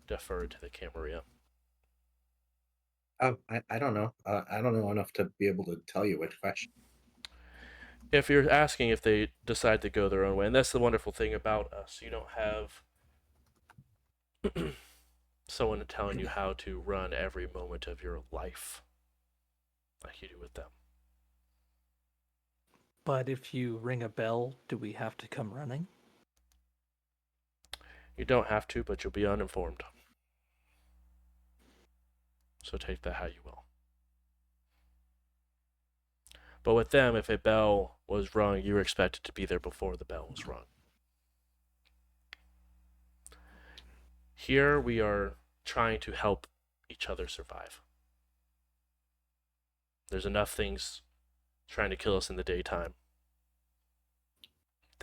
defer to the Camarilla. Oh, I don't know. I don't know enough to be able to tell you which question. If you're asking if they decide to go their own way, and that's the wonderful thing about us, you don't have someone telling you how to run every moment of your life like you do with them. But if you ring a bell, do we have to come running? You don't have to, but you'll be uninformed. So take that how you will. But with them, if a bell was rung, you were expected to be there before the bell was rung. Here we are trying to help each other survive. There's enough things trying to kill us in the daytime.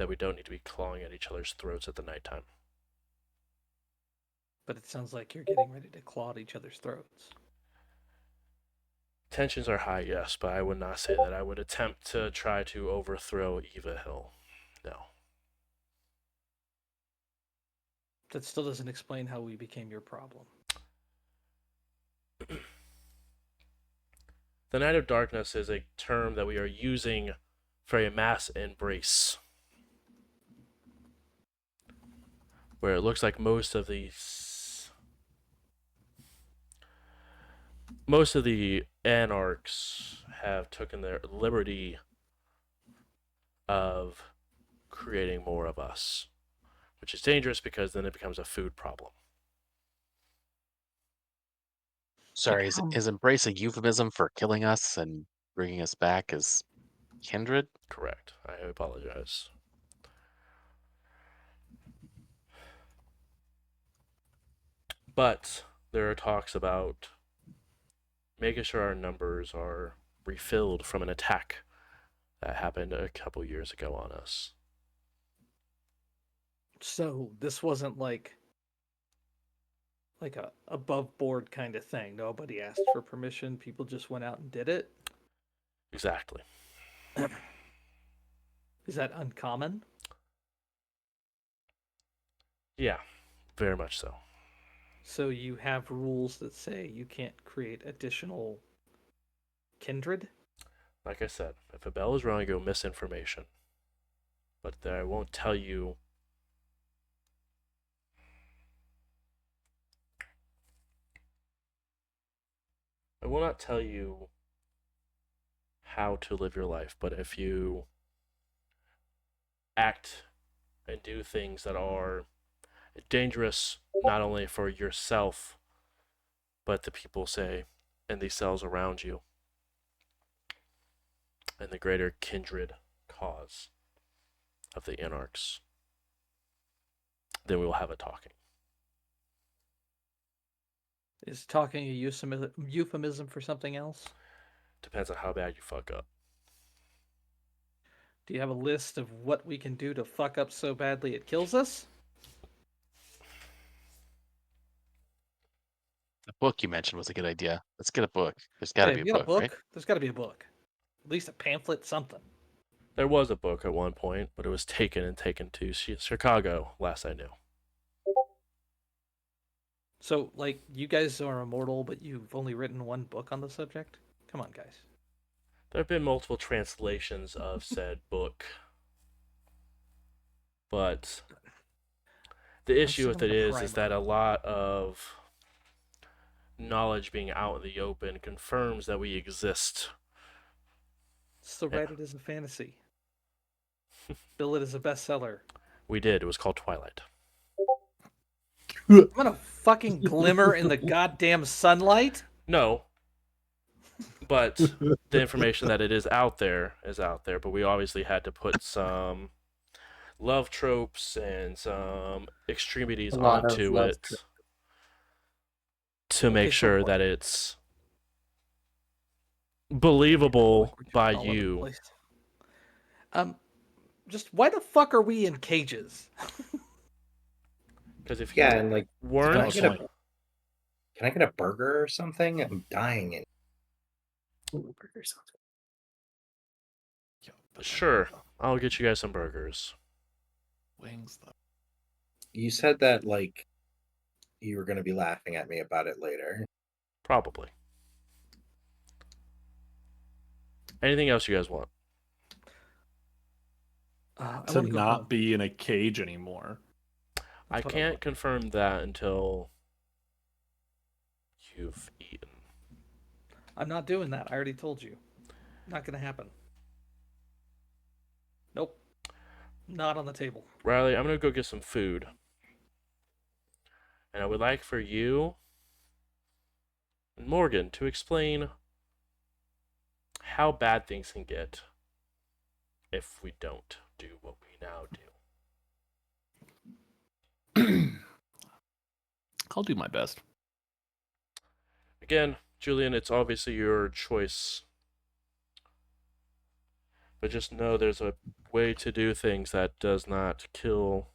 that we don't need to be clawing at each other's throats at the nighttime. But it sounds like you're getting ready to claw at each other's throats. Tensions are high, yes, but I would not say that I would attempt to try to overthrow Eva Hill. No. That still doesn't explain how we became your problem. The Night of Darkness is a term that we are using for a mass embrace, where it looks like most of the anarchs have taken their liberty of creating more of us, which is dangerous because then it becomes a food problem. Sorry, is embrace a euphemism for killing us and bringing us back as kindred? Correct. I apologize. But there are talks about making sure our numbers are refilled from an attack that happened a couple years ago on us. So this wasn't like a above board kind of thing. Nobody asked for permission. People just went out and did it. Exactly. Is that uncommon? Yeah, very much so. So you have rules that say you can't create additional kindred? Like I said, if a bell is wrong, you'll misinformation. But I won't tell you. I will not tell you how to live your life, but if you act and do things that are dangerous not only for yourself, but the people, say, in these cells around you, and the greater kindred cause of the anarchs, then we will have a talking. Is talking a euphemism for something else? Depends on how bad you fuck up. Do you have a list of what we can do to fuck up so badly it kills us? The book you mentioned was a good idea. Let's get a book. There's got to be a book, right? There's got to be a book. At least a pamphlet, something. There was a book at one point, but it was taken to Chicago, last I knew. So, like, you guys are immortal, but you've only written one book on the subject? Come on, guys. There have been multiple translations of said book, but the issue with it is that a lot of knowledge being out in the open confirms that we exist. So write it as a fantasy. Bill it as a bestseller. We did. It was called Twilight. I'm gonna fucking glimmer in the goddamn sunlight? No. But the information that it is out there, but we obviously had to put some love tropes and some extremities onto it to make sure that it's believable by you. Just why the fuck are we in cages? Because if you and like, weren't, can I get a burger or something? I'm dying. Ooh, burger sounds good. Sure, I'll get you guys some burgers. Wings, though. You said that like you were going to be laughing at me about it later. Probably. Anything else you guys want? To not be in a cage anymore. I can't confirm that until you've eaten. I'm not doing that. I already told you. Not gonna happen. Nope. Not on the table. Riley, I'm gonna go get some food. And I would like for you and Morgan to explain how bad things can get if we don't do what we now do. I'll do my best. Again, Julian, it's obviously your choice. But just know there's a way to do things that does not kill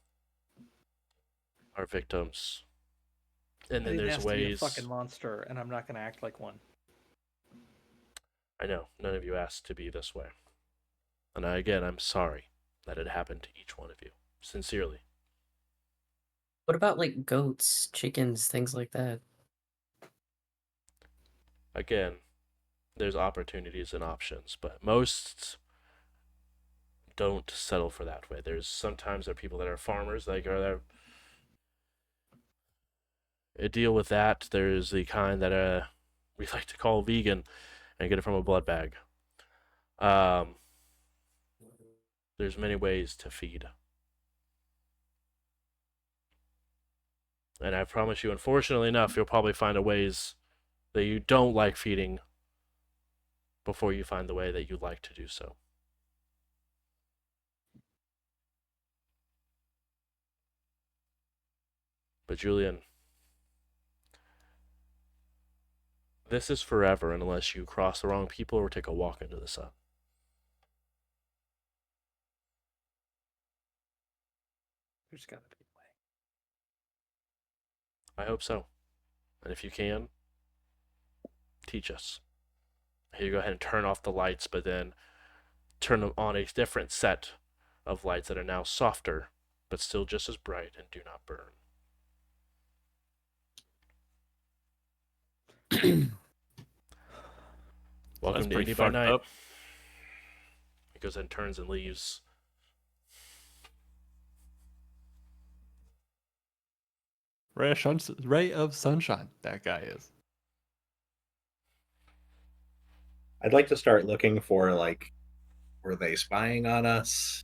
our victims. And I then didn't there's ask to be a ways. fucking monster, and I'm not gonna act like one. I know, none of you asked to be this way. And I'm sorry that it happened to each one of you. Sincerely. What about like goats, chickens, things like that? Again, there's opportunities and options, but most don't settle for that way. Sometimes there are people that are farmers, like are there deal with that. There's the kind that we like to call vegan and get it from a blood bag. There's many ways to feed. And I promise you, unfortunately enough, you'll probably find a ways that you don't like feeding before you find the way that you like to do so. But Julian, this is forever unless you cross the wrong people or take a walk into the sun. There's gotta be a way. I hope so. And if you can, teach us. Here, go ahead and turn off the lights, but then turn them on a different set of lights that are now softer, but still just as bright and do not burn. Welcome That's to pretty Indy by fucked Night. up. He goes and turns and leaves. Ray of sunshine. That guy is. I'd like to start looking for like, were they spying on us?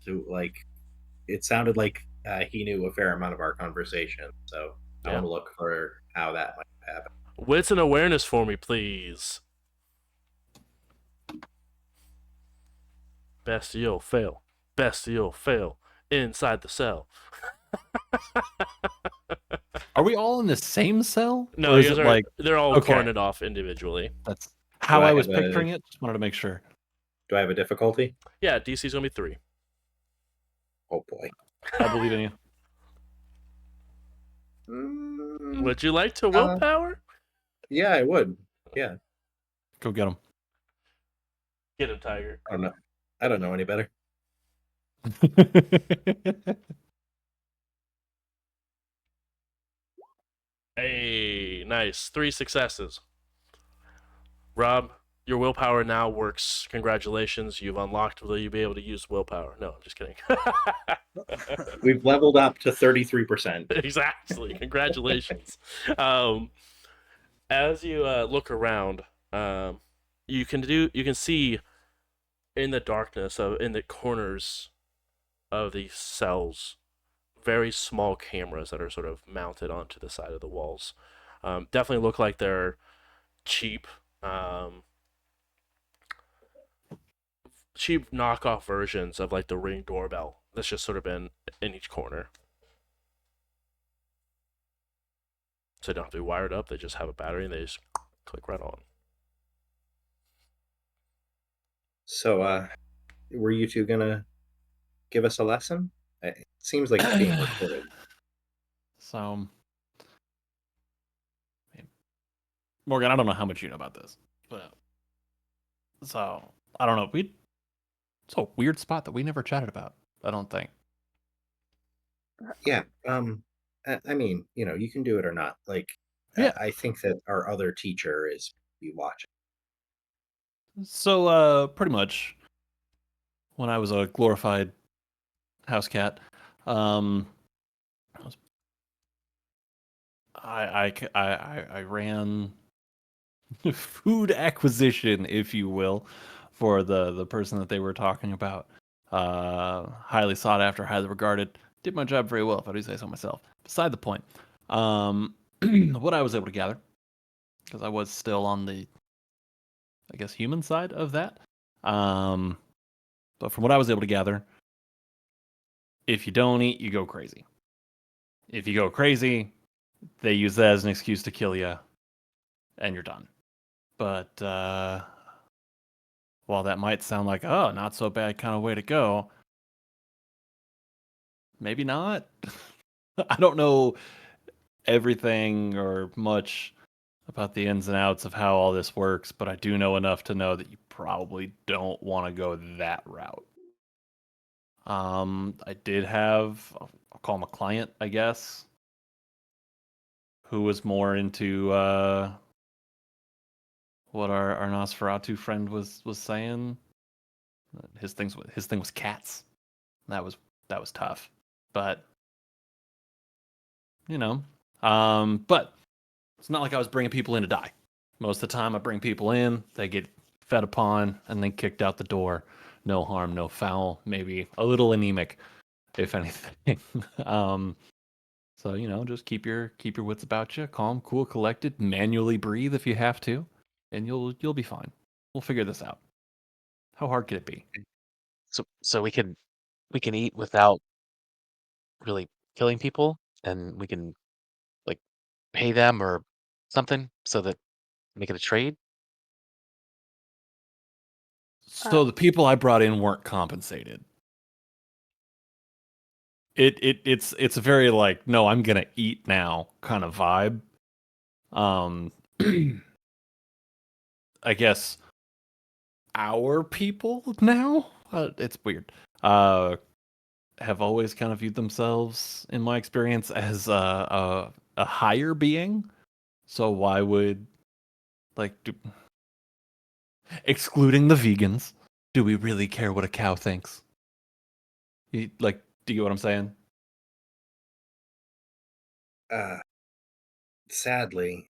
It sounded like he knew a fair amount of our conversation, so I Yeah. want to look for how that might happen. Wits and awareness for me, please. Bastille fail. Bastille fail. Inside the cell. Are we all in the same cell? No, or is you guys it are. like They're all okay. cordoned off individually. That's how Do I I was have a- picturing it? Just wanted to make sure. Do I have a difficulty? Yeah, DC's gonna be 3. Oh boy. I believe in you. Would you like to willpower? Yeah, I would. Yeah. Go get him. Get him, Tiger. I don't know. I don't know any better. Hey, nice. 3 successes. Rob, your willpower now works. Congratulations, you've unlocked. Will you be able to use willpower? No, I'm just kidding. We've leveled up to 33%. Exactly. Congratulations. As you look around, you can see in the darkness in the corners of these cells very small cameras that are sort of mounted onto the side of the walls. Definitely look like they're cheap cheap knockoff versions of like the Ring doorbell that's just sort of been in each corner. So they don't have to be wired up, they just have a battery and they just click right on. So, were you two gonna give us a lesson? It seems like it's being recorded. So, Morgan, I don't know how much you know about this, but so I don't know. It's a weird spot that we never chatted about. I don't think. Yeah. I mean, you can do it or not. Yeah. I think that our other teacher is be watching. So, pretty much, when I was a glorified house cat, I ran food acquisition, if you will, for the person that they were talking about. Highly sought after, highly regarded. Did my job very well, if I do say so myself. Beside the point. What I was able to gather, because I was still on the, I guess, human side of that. But from what I was able to gather, if you don't eat, you go crazy. If you go crazy, they use that as an excuse to kill you, and you're done. But while that might sound like, oh, not so bad kind of way to go, maybe not. I don't know everything or much about the ins and outs of how all this works, but I do know enough to know that you probably don't want to go that route. I did have, I'll call him a client, I guess, who was more into what our Nosferatu friend was saying. His thing was cats. That was tough, but you know, but it's not like I was bringing people in to die. Most of the time, I bring people in, they get fed upon, and then kicked out the door. No harm, no foul. Maybe a little anemic, if anything. um, so just keep your wits about you. Calm, cool, collected. Manually breathe if you have to, and you'll be fine. We'll figure this out. How hard could it be? So we can eat without really killing people, and we can like pay them or something so that make it a trade. Uh, So the people I brought in weren't compensated. It's a very like, no, I'm gonna eat now kind of vibe. Um, I guess our people now, it's weird. Have always kind of viewed themselves, in my experience, as a higher being. So why would excluding the vegans, do we really care what a cow thinks? Do you get what I'm saying? Sadly,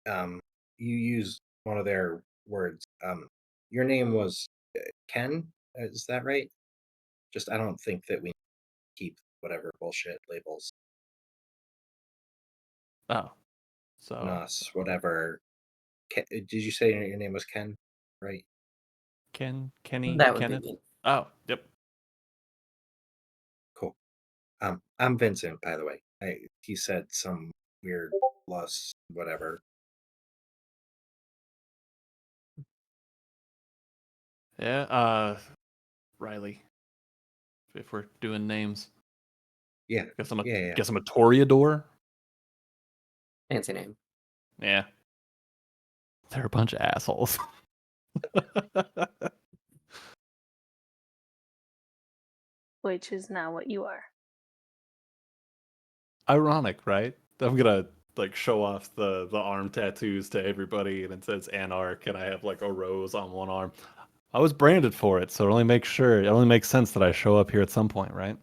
you used one of their words. Your name was Ken. Is that right? Just I don't think that we keep whatever bullshit labels. Oh, so Nos, whatever. Did you say your name was Ken? Right. Kenny, That would be Kenneth. me. Oh, yep. Cool. I'm Vincent, by the way. He said some weird plus whatever. Yeah. Riley. If we're doing names, Yeah. guess I'm a Yeah. guess I'm a Toreador. Fancy name. Yeah. They're a bunch of assholes. which is now what you are. Ironic, right? I'm gonna show off the arm tattoos to everybody, and it says Anarch, and I have like a rose on one arm. I was branded for it, so it only makes sense that I show up here at some point, right?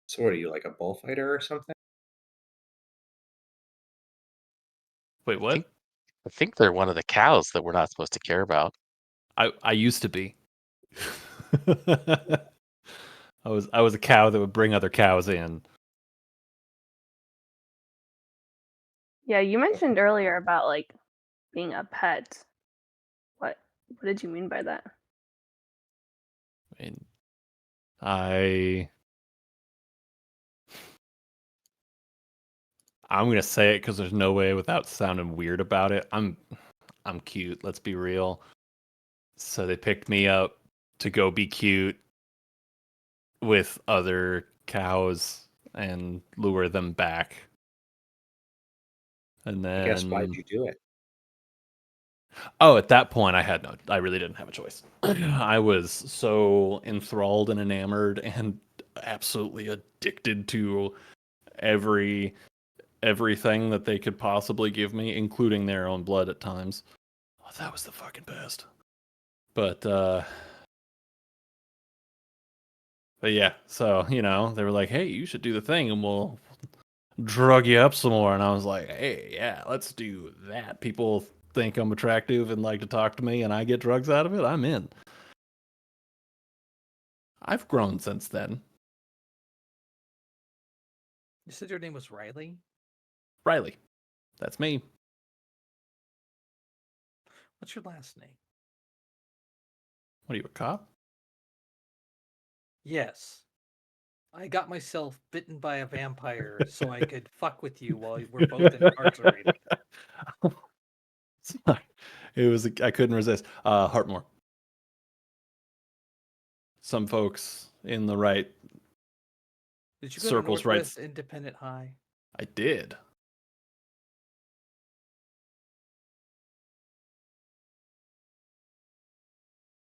So what are you, like a bullfighter or something? Wait, I what? think I think they're one of the cows that we're not supposed to care about. I used to be. I was a cow that would bring other cows in. Yeah, you mentioned earlier about like being a pet. What did you mean by that? I mean, I I'm gonna say it because there's no way without sounding weird about it. I'm cute. Let's be real. So they picked me up to go be cute with other cows and lure them back. And I guess why'd then, you do it? oh, at that point, I really didn't have a choice. I was so enthralled and enamored and absolutely addicted to every everything that they could possibly give me, including their own blood at times. Oh, that was the fucking best. But yeah, so they were like, "Hey, you should do the thing, and we'll drug you up some more." And I was like, "Hey, yeah, let's do that." People think I'm attractive and like to talk to me, and I get drugs out of it. I'm in. I've grown since then. You said your name was Riley? Riley, that's me. What's your last name? What are you, a cop? Yes. I got myself bitten by a vampire so I could fuck with you while we're both incarcerated. Sorry. I couldn't resist. Hartmore. Some folks in the right Did you go to circles right. Northwest Independent High? I did.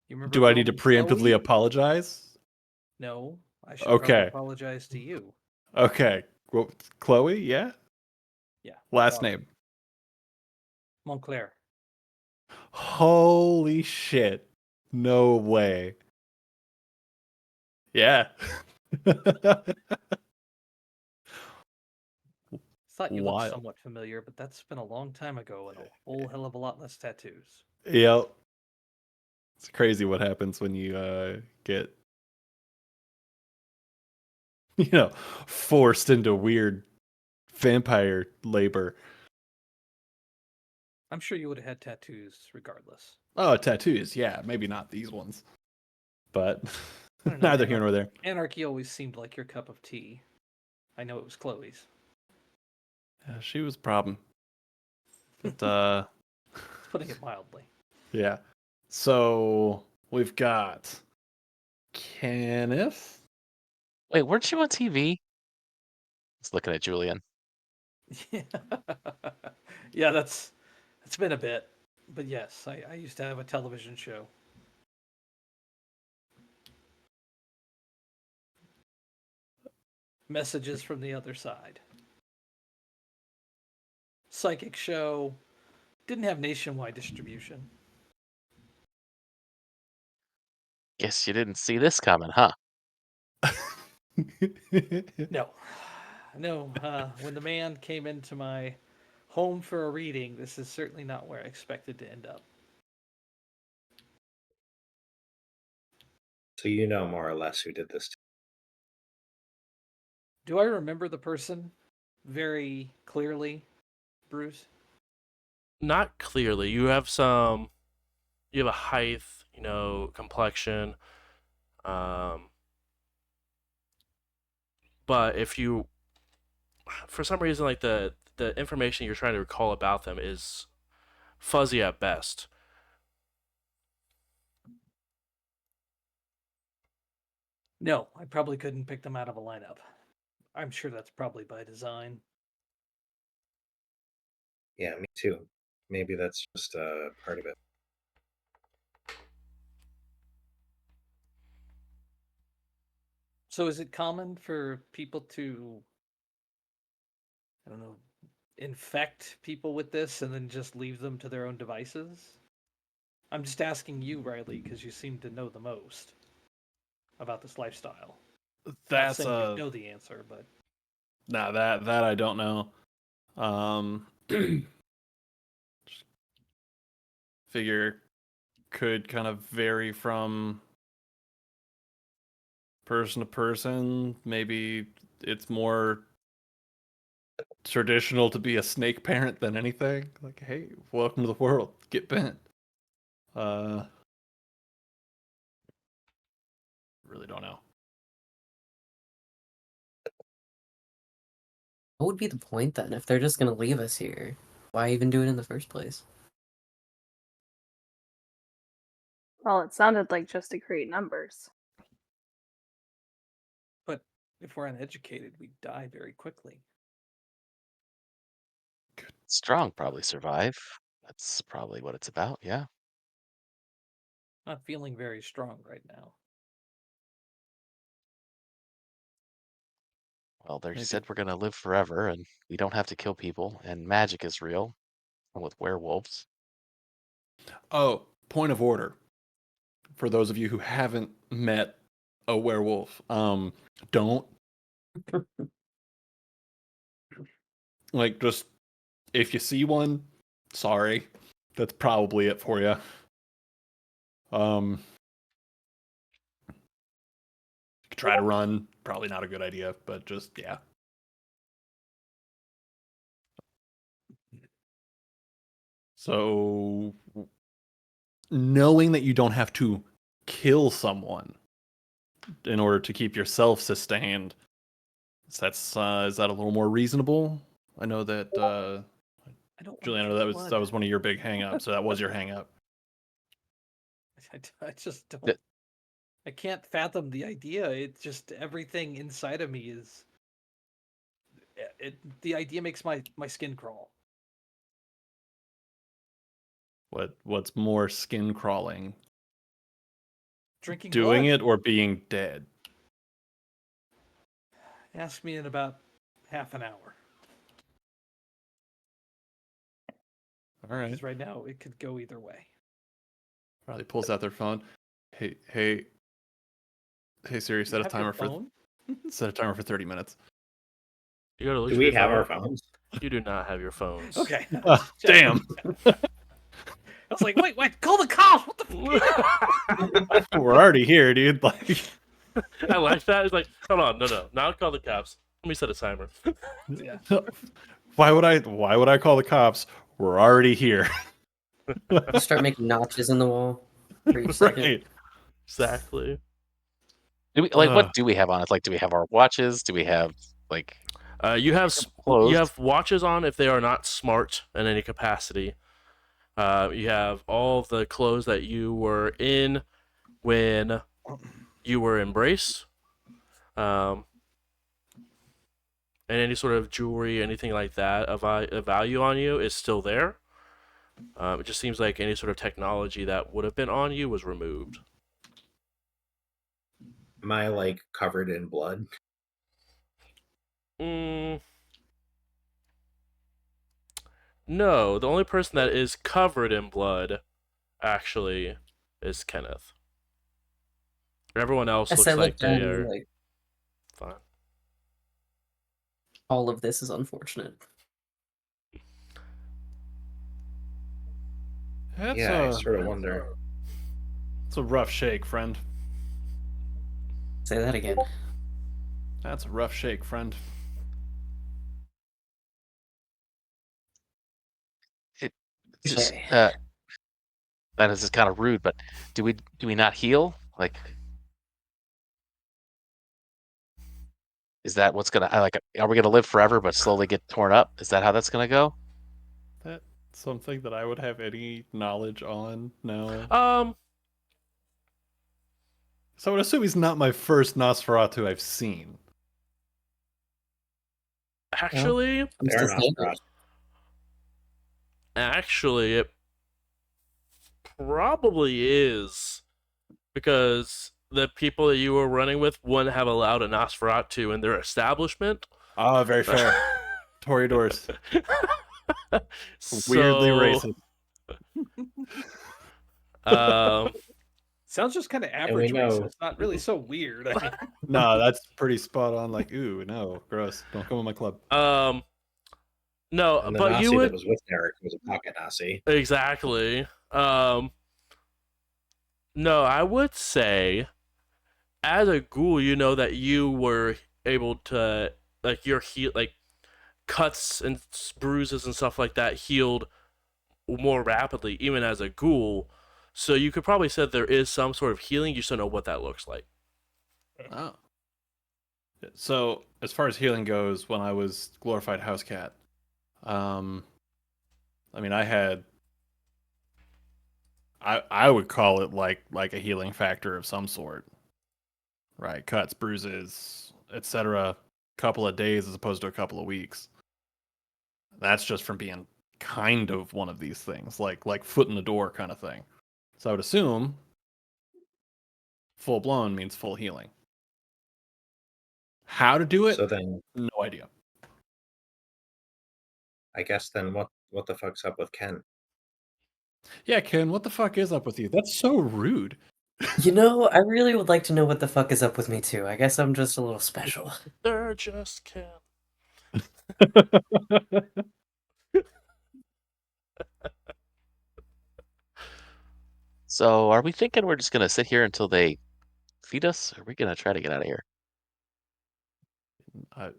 You remember Do I need to Chloe? preemptively apologize? No, I should probably Okay. apologize to you. Okay. Well, Chloe, yeah? Yeah. Last name. Montclair. Holy shit. No way. Yeah. Thought you looked Wild. somewhat familiar, but that's been a long time ago and a whole hell of a lot less tattoos. Yep. It's crazy what happens when you get forced into weird vampire labor. I'm sure you would have had tattoos regardless. Oh, tattoos, yeah, maybe not these ones. But I don't know. neither here nor there. Anarchy always seemed like your cup of tea. I know it was Chloe's. Yeah, she was a problem. But Putting it mildly. yeah. So we've got Kenneth. Wait, weren't you on TV? I was looking at Julian. Yeah, yeah, that's been a bit. But yes, I used to have a television show. Messages from the Other Side. Psychic show. Didn't have nationwide distribution. Guess you didn't see this coming, huh? No. No, when the man came into my home for a reading, this is certainly not where I expected to end up. So you know more or less who did this. Do I remember the person very clearly, Bruce? Not clearly. You have a height, complexion. But if you, for some reason, like the information you're trying to recall about them is fuzzy at best. No, I probably couldn't pick them out of a lineup. I'm sure that's probably by design. Yeah, me too. Maybe that's just part of it. So is it common for people to, I don't know, infect people with this and then just leave them to their own devices? I'm just asking you, Riley, because you seem to know the most about this lifestyle. Not That's saying you know the answer, but nah, that I don't know. Figure could kind of vary from person to person. Maybe it's more traditional to be a snake parent than anything. Like, hey, welcome to the world. Get bent. Really don't know. What would be the point then if they're just gonna leave us here? Why even do it in the first place? Well, it sounded like just to create numbers. but if we're uneducated, we die very quickly. Strong probably survive. That's probably what it's about, yeah. Not feeling very strong right now. Well, they Maybe. said we're gonna live forever and we don't have to kill people, and magic is real with werewolves. Oh, point of order. For those of you who haven't met a werewolf, don't like just if you see one, sorry. That's probably it for you. Try to run, probably not a good idea, but just yeah. So knowing that you don't have to kill someone in order to keep yourself sustained, is that a little more reasonable? I know that I don't Juliana, like that was one of your big hang-ups, so that was your hang-up. I just don't. Th- I can't fathom the idea. It's just everything inside of me is. The idea makes my skin crawl. What's more skin crawling? Drinking Doing blood. it or being dead? Ask me in about half an hour. All right. Because right now it could go either way. Probably pulls out their phone. Hey Siri, set a Have your timer for phone? 30 minutes. You gotta look Do for we your have phone. our phones? You do not have your phones. Okay. Damn. I was like, wait, call the cops! What the fuck? We're already here, dude. Like, I like that. It's like, hold on, no, now call the cops. Let me set a timer. Yeah. why would I call the cops? We're already here. You start making notches in the wall for each second. Right. Exactly. Do we what do we have on it? Like, do we have our watches? Do we have like You have clothes? you have watches on if they are not smart in any capacity. You have all the clothes that you were in when you were embraced. And any sort of jewelry, anything like that of value on you is still there. It just seems like any sort of technology that would have been on you was removed. Am I like covered in blood? No, the only person that is covered in blood, actually, is Kenneth. Everyone else As looks I look like they down, are like, fine. all of this is unfortunate. That's I sort of wonder. It's a rough shake, friend. Say that again. That's a rough shake, friend. just Okay. that is just kind of rude, but do we not heal? Like, is that what's gonna like? Are we gonna live forever but slowly get torn up? Is that how that's gonna go? That's something that I would have any knowledge on? No. So I would assume he's not my first Nosferatu I've seen. Actually, I'm They're still not standing. crossed. it probably is because the people that you were running with wouldn't have allowed a Nosferatu in their establishment. Ah, very fair. Toreadors. So, Weirdly racist. Sounds just kind of we average know- racist. Not really so weird. I mean, No, that's pretty spot on. Like, ooh, no, gross. Don't come in my club. No, And the but Nazi you would that was with Derek was a pocket Nazi. exactly. No, I would say, as a ghoul, you know that you were able to like your like cuts and bruises and stuff like that healed more rapidly, even as a ghoul. So you could probably say there is some sort of healing. You just don't know what that looks like. Oh. So, as far as healing goes, when I was glorified house cat, I mean, I would call it like a healing factor of some sort, right? Cuts, bruises, etc. Couple of days as opposed to a couple of weeks. That's just from being kind of one of these things, like foot in the door kind of thing. So I would assume full blown means full healing. How to do it? So then, No idea. I guess then what the fuck's up with Ken? Yeah, Ken, what the fuck is up with you? That's so rude. You know, I really would like to know what the fuck is up with me too. I guess I'm just a little special. They're just Ken. So, are we thinking we're just gonna sit here until they feed us? Or are we gonna try to get out of here?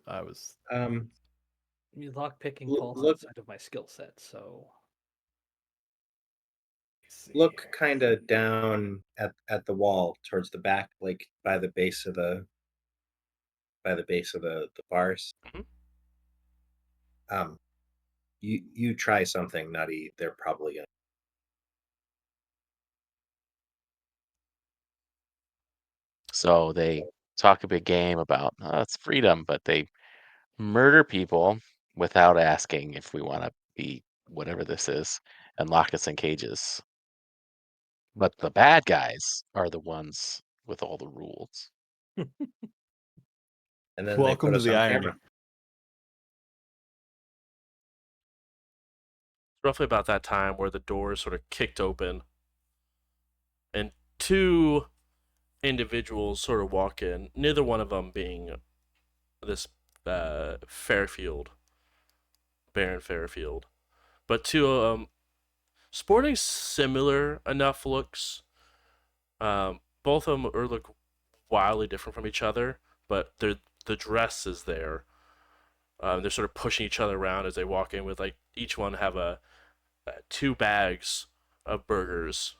I was lock picking Look- falls look- outside of my skill set, so Look kind of down at the wall towards the back, like by the base of the the bars. Mhm. You try something nutty, they're probably gonna. So they talk a big game about it's freedom, but they murder people without asking if we want to be whatever this is and lock us in cages. But the bad guys are the ones with all the rules. And then they Welcome put to us the on irony. camera. Roughly about that time where the doors sort of kicked open and two individuals sort of walk in, neither one of them being this Fairfield, Baron Fairfield, but two of them sporting similar enough looks. Both of them look wildly different from each other, but the dress is there. They're sort of pushing each other around as they walk in with like each one have two bags of burgers.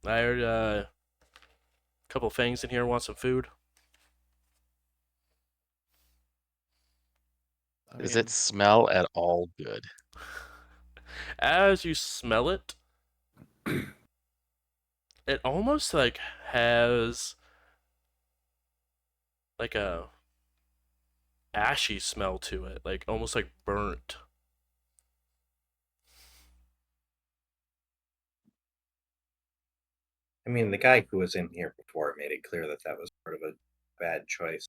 I heard a couple things in here want some food. Does it smell at all good? As you smell it, it almost like has like a ashy smell to it, like almost like burnt. I mean, the guy who was in here before made it clear that that was sort of a bad choice.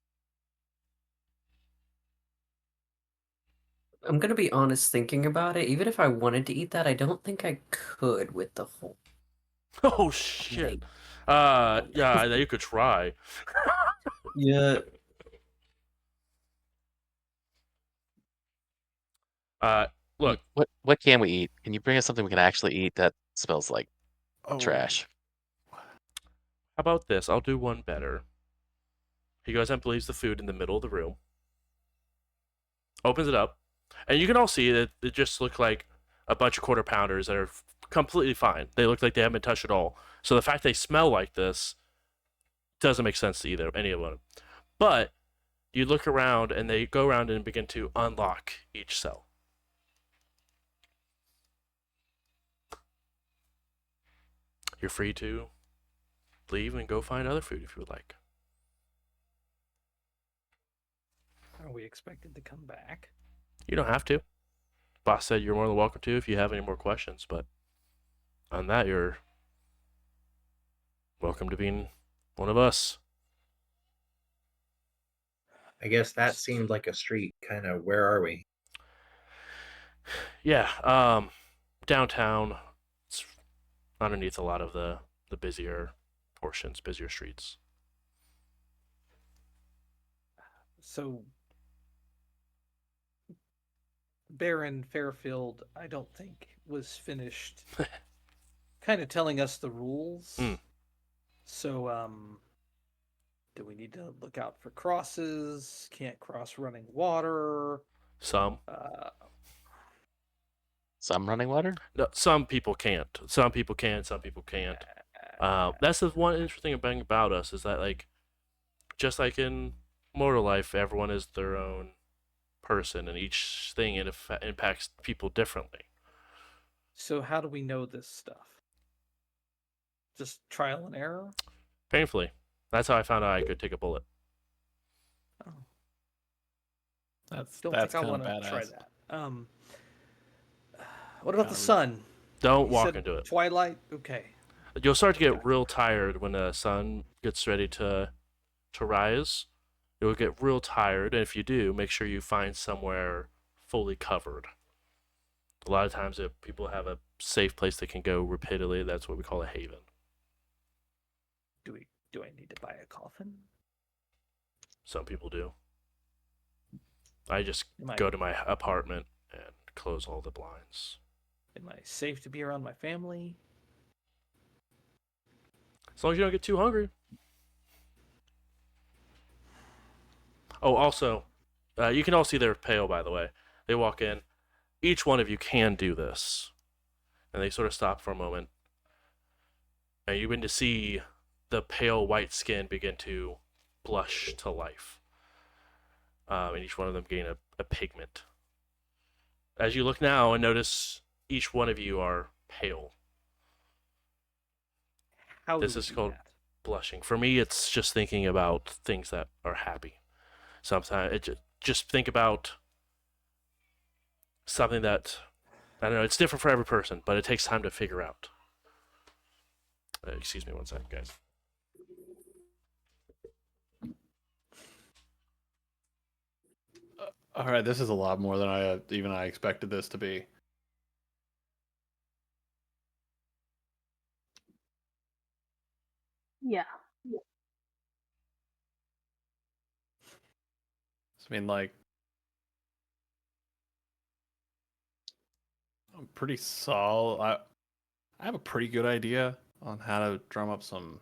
I'm gonna be honest thinking about it. Even if I wanted to eat that, I don't think I could with the whole Oh shit. Yeah, you could try. Yeah. Look, What can we eat? Can you bring us something we can actually eat that smells like trash? how about this? I'll do one better. He goes and leaves the food in the middle of the room, opens it up, and you can all see that it just look like a bunch of quarter pounders that are completely fine. They look like they haven't been touched at all. So the fact they smell like this doesn't make sense to either any of them. But you look around and they go around and begin to unlock each cell. You're free to leave and go find other food if you would like. Are we expected to come back? You don't have to. Boss said you're more than welcome to if you have any more questions, but on that, you're welcome to being one of us. I guess that seemed like a street. Kind of, where are we? Yeah, downtown. It's underneath a lot of the busier portions, busier streets. So, Baron Fairfield, I don't think, was finished kind of telling us the rules. Mm. So, do we need to look out for crosses? Can't cross running water? Some. Some running water? No, some people can't. Some people can. Some people can't. That's the one interesting thing about us is that like, just like in mortal life, everyone is their own person, and each thing impacts people differently. So, how do we know this stuff? Just trial and error? Painfully. That's how I found out I could take a bullet. Oh, That's don't that's think I kind of want to badass. try that. What about the Kinda sun? Don't You walk said into it. Twilight? Okay. You'll start to get real tired when the sun gets ready to rise. You'll get real tired, and if you do, make sure you find somewhere fully covered. A lot of times, if people have a safe place they can go repeatedly, that's what we call a haven. Do I need to buy a coffin? Some people do. I just Am I, go to my apartment and close all the blinds. am I safe to be around my family? As long as you don't get too hungry. Oh, also, you can all see they're pale, by the way. They walk in. Each one of you can do this. And they sort of stop for a moment. And you begin to see the pale white skin begin to blush to life. And each one of them gain a pigment. As you look now and notice each one of you are pale. How This do we is do called that? blushing. For me, it's just thinking about things that are happy. Sometimes just think about something that I don't know. It's different for every person, but it takes time to figure out. Excuse me one second, guys. All right, this is a lot more than I expected this to be. Yeah. I mean, like, I'm pretty solid. I have a pretty good idea on how to drum up some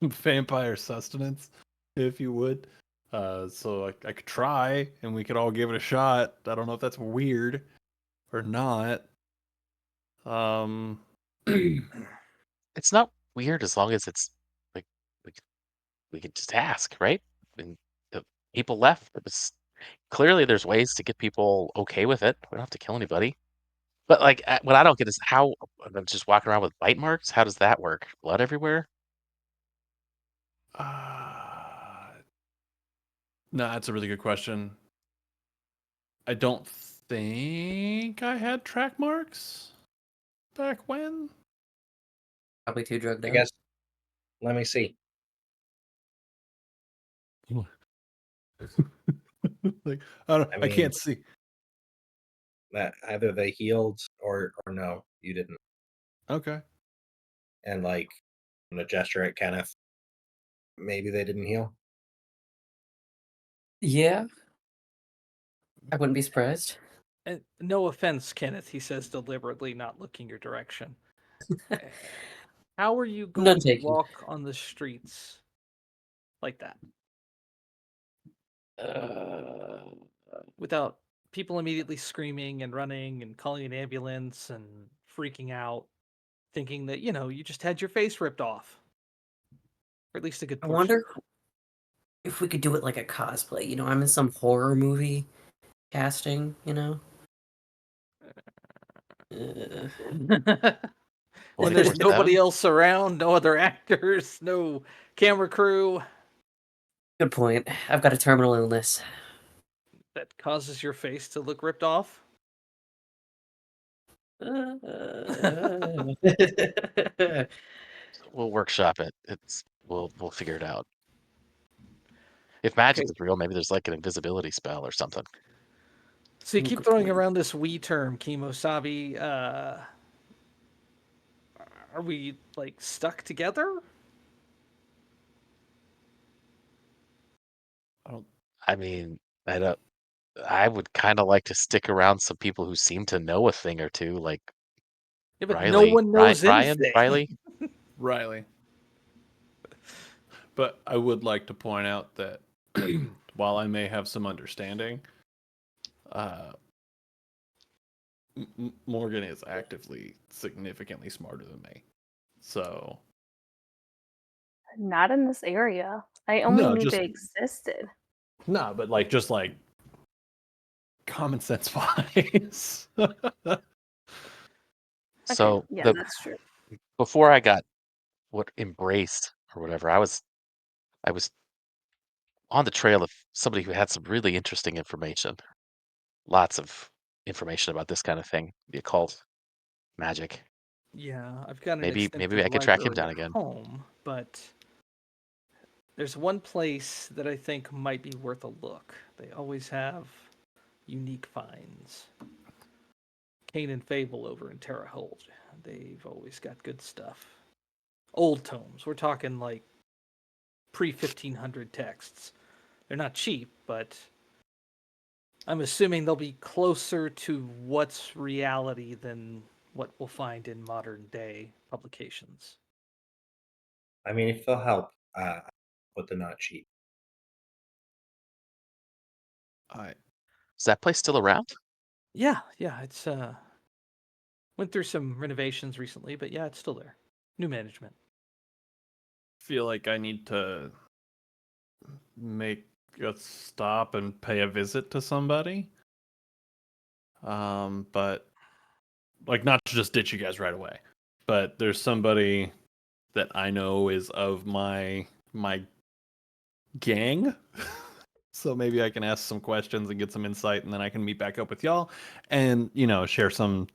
vampire sustenance, if you would. So I could try, and we could all give it a shot. I don't know if that's weird or not. Um, It's not weird as long as it's like we could, we could just ask, right? And the people left. It was clearly there's ways to get people okay with it. We don't have to kill anybody. But like, what I don't get is how I'm just walking around with bite marks. How does that work? Blood everywhere? uh, no, that's a really good question. I don't think I had track marks back when. Probably too drugged I up. guess. Let me see. Like, I don't. I I mean, can't see. that either they healed or no, you didn't. Okay. And like, I'm gonna gesture at Kenneth. Maybe they didn't heal. Yeah, I wouldn't be surprised. And no offense, Kenneth, he says deliberately, not looking your direction. How are you None going to taken. walk on the streets like that Uh, without people immediately screaming and running and calling an ambulance and freaking out, thinking that, you just had your face ripped off? Or at least a good I portion. wonder if we could do it like a cosplay. I'm in some horror movie casting. And Like there's four nobody seven? else around, no other actors, no camera crew Good point. I've got a terminal illness. that causes your face to look ripped off. We'll workshop it. We'll figure it out. If magic Okay, is real, maybe there's like an invisibility spell or something. so you Ooh, keep good throwing point. around this we term, Kimosabi. Are we like stuck together? I don't. I mean, I don't. I would kind of like to stick around some people who seem to know a thing or two, like Yeah, but no Riley, one knows Ryan, anything. Riley. Riley. But I would like to point out that while I may have some understanding, uh, Morgan is actively significantly smarter than me. So Not in this area. I only no, knew just they existed. no, but like just like common sense wise. Okay, So yeah, the that's true. before I got what embraced or whatever, I was on the trail of somebody who had some really interesting information. Lots of information about this kind of thing, the occult, magic. Yeah, I've got an Maybe extensive I could track him library down at again. home, but there's one place that I think might be worth a look. They always have unique finds. Cain and Fable over in Terre Haute. They've always got good stuff. Old tomes. We're talking like pre 1500 texts. They're not cheap, but I'm assuming they'll be closer to what's reality than what we'll find in modern day publications. I mean, if they'll help, but they're not cheap. I Is that place still around? Yeah, it's went through some renovations recently, but yeah, it's still there. New management. feel like I need to make a stop and pay a visit to somebody. But like not to just ditch you guys right away. but there's somebody that I know is of my gang. So maybe I can ask some questions and get some insight, and then I can meet back up with y'all and, share some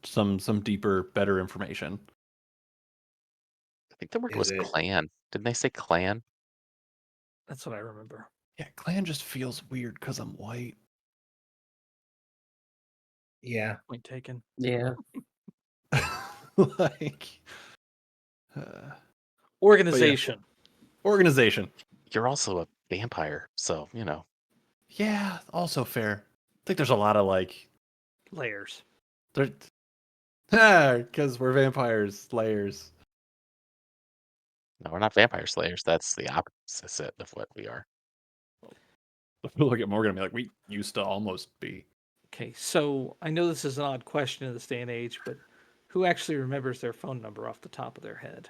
deeper, better information. I think the word Is was it? clan. Didn't they say clan? That's what I remember. Yeah, clan just feels weird because I'm white. Yeah. Point taken. Yeah. Like, Organization. organization. You're also a vampire, so Yeah, also fair. I think there's a lot of Layers. because we're vampires, layers. No, we're not vampire slayers. That's the opposite of what we are. Look at Morgan and be like, we used to almost be. Okay, so I know this is an odd question in this day and age, but who actually remembers their phone number off the top of their head?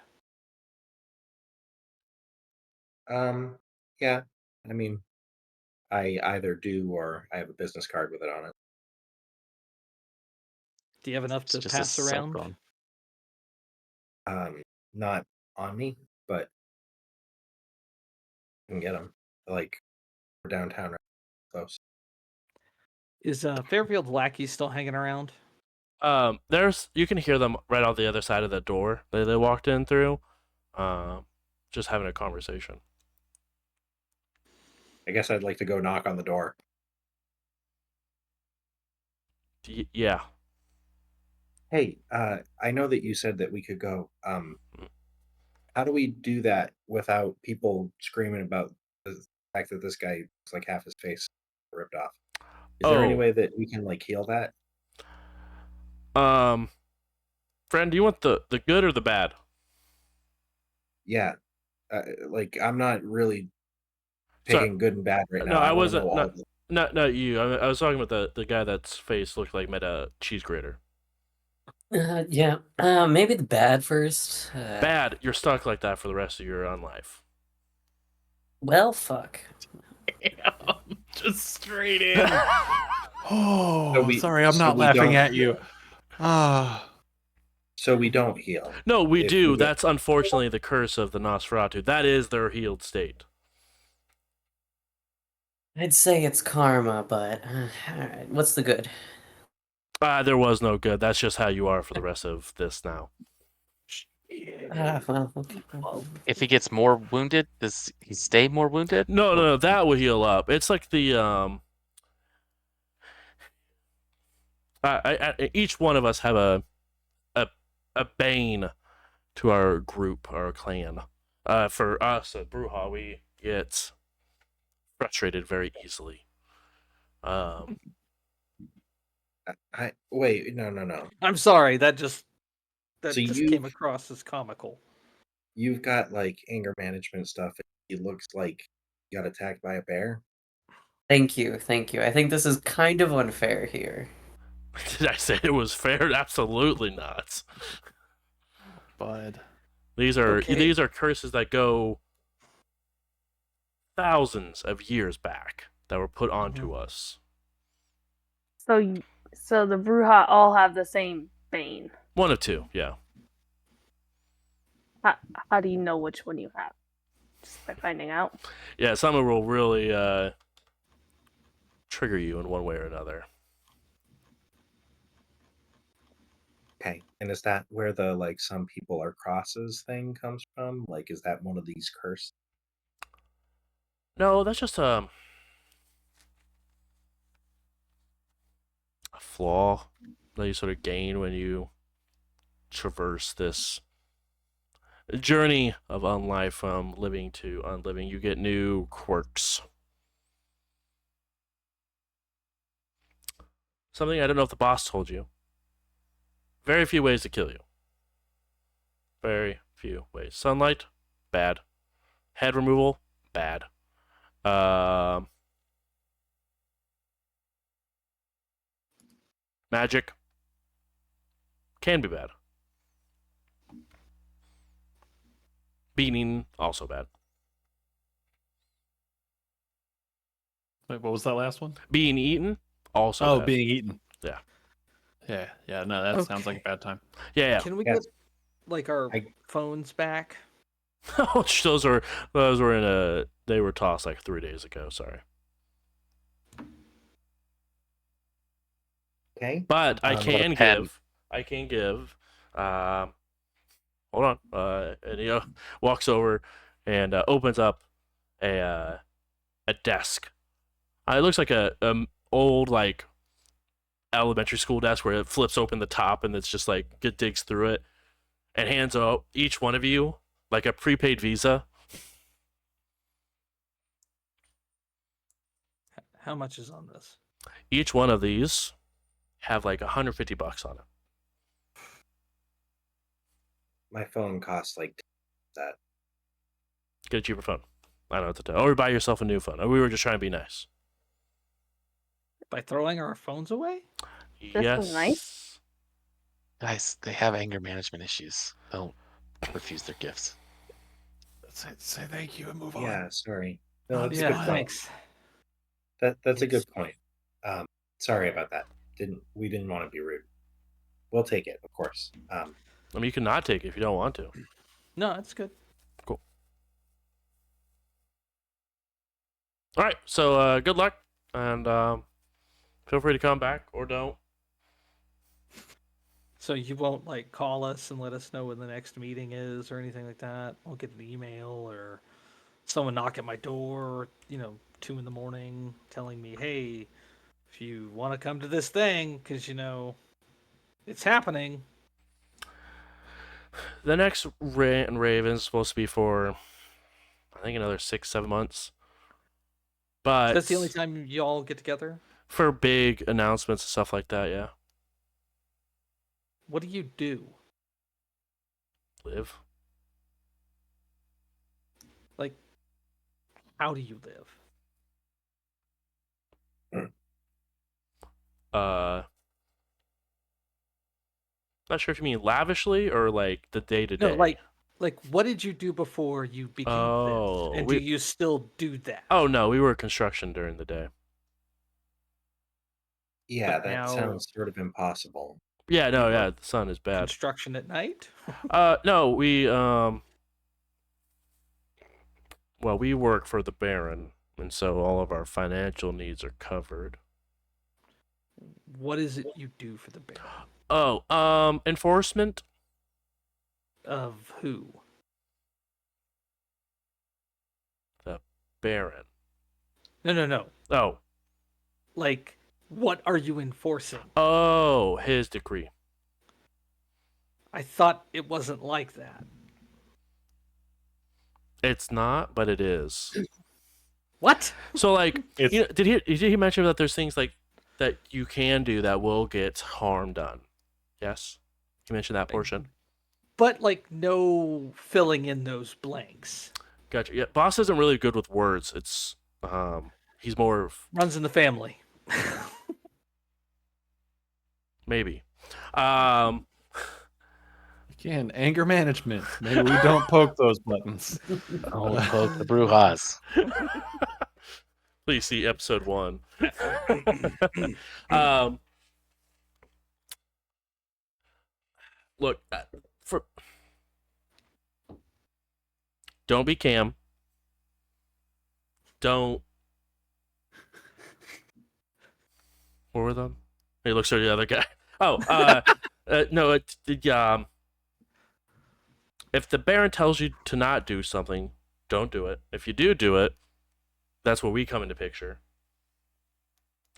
Yeah. I mean, I either do or I have a business card with it on it. Do you have enough It's to just a pass cell around? phone. Not on me, but I can get them. Like, we're downtown, right close. Is Fairfield Lackey still hanging around? You can hear them right on the other side of the door that they walked in through, just having a conversation. I guess I'd like to go knock on the door. Yeah. Hey, I know that you said that we could go. How do we do that without people screaming about the fact that this guy looks like half his face ripped off? Is there any Oh. way that we can heal that? Friend, do you want the good or the bad? Yeah, I'm not really Sorry. picking good and bad right now. No, I want to know wasn't. all of it. Not you. I was talking about the guy that's face looked like met a cheese grater. Yeah. Maybe the bad first. Bad. You're stuck like that for the rest of your own life. Well, fuck. Just straight in. Oh, So sorry, I'm not we laughing don't at you. heal. Ah. So we don't heal. No, we If do. we get- That's unfortunately the curse of the Nosferatu. That is their healed state. I'd say it's karma, but alright. What's the good? There was no good. That's just how you are for the rest of this now. Well, okay. If he gets more wounded, does he stay more wounded? No, that will heal up. It's like the each one of us have a bane to our group, our clan. For us at Bruja, we get frustrated very easily. wait, no. I'm sorry, that just So came across as comical. You've got anger management stuff. He looks like he got attacked by a bear. Thank you. I think this is kind of unfair here. Did I say it was fair? Absolutely not. Bud. These are Okay. curses that go thousands of years back that were put onto us. So the Bruja all have the same bane. One of two, yeah. How do you know which one you have? Just by finding out. Yeah, some will really trigger you in one way or another. Okay, and is that where the some people are crosses thing comes from? Is that one of these curses? No, that's just a flaw that you sort of gain when you traverse this journey of unlife from living to unliving. You get new quirks. Something I don't know if the boss told you. Very few ways to kill you. Very few ways. Sunlight, bad. Head removal, bad. Magic can be bad. Beating, also bad. Wait, what was that last one? Being eaten, also bad. Being eaten. Yeah. Yeah, no, that sounds like a bad time. Yeah. Can we Yes. get like our phones back? Oh, those were in a. They were tossed like 3 days ago. Sorry, Okay. but I What a can pen. give. I can give. Hold on. And he walks over and opens up a desk. It looks like a old like elementary school desk where it flips open the top and it's just like it digs through it and hands out each one of you like a prepaid Visa. How much is on this? Each one of these have like $150 on it. My phone costs like that. Get a cheaper phone. I don't know what to tell. Or buy yourself a new phone. We were just trying to be nice. By throwing our phones away? This Yes. was nice. Guys, they have anger management issues. Don't refuse their gifts. Say thank you and move on. Yeah, sorry. No, that's a Yeah, good point. thanks. That's a good point. Sorry about that. We didn't want to be rude. We'll take it, of course. I mean, you can not take it if you don't want to. No, that's good. Cool. All right. So good luck, and feel free to come back or don't. So you won't like call us and let us know when the next meeting is or anything like that? I'll get an email or someone knock at my door, 2 a.m, telling me, hey, if you want to come to this thing, because, it's happening. The next Raven is supposed to be for, I think, another 6-7 months. But That's the only time y'all get together? for big announcements and stuff like that, yeah. What do you do? Live. Like, how do you live? Not sure if you mean lavishly or like the day to day. No, like what did you do before you became this? And do you still do that? Oh no, we were construction during the day. Yeah, But that now- sounds sort of impossible. Yeah, no, You yeah, work the sun is bad. Construction at night? No, we well, we work for the Baron, and so all of our financial needs are covered. What is it you do for the Baron? Oh, enforcement Of who? Baron. No. Oh. Like, what are you enforcing? Oh, his decree. I thought it wasn't like that. It's not, but it is. What? So like, It's did he mention that there's things like that you can do that will get harm done? Yes, he mentioned that portion. But like, no filling in those blanks. Gotcha. Yeah, boss isn't really good with words. It's he's more of Runs in the family. maybe. again anger management. Maybe we don't poke those buttons. Oh, poke the Brujas. Please see episode 1. Look, don't be Cam. Don't. What were them? He looks at the other guy. Oh, no. If the Baron tells you to not do something, don't do it. If you do it, that's where we come into picture.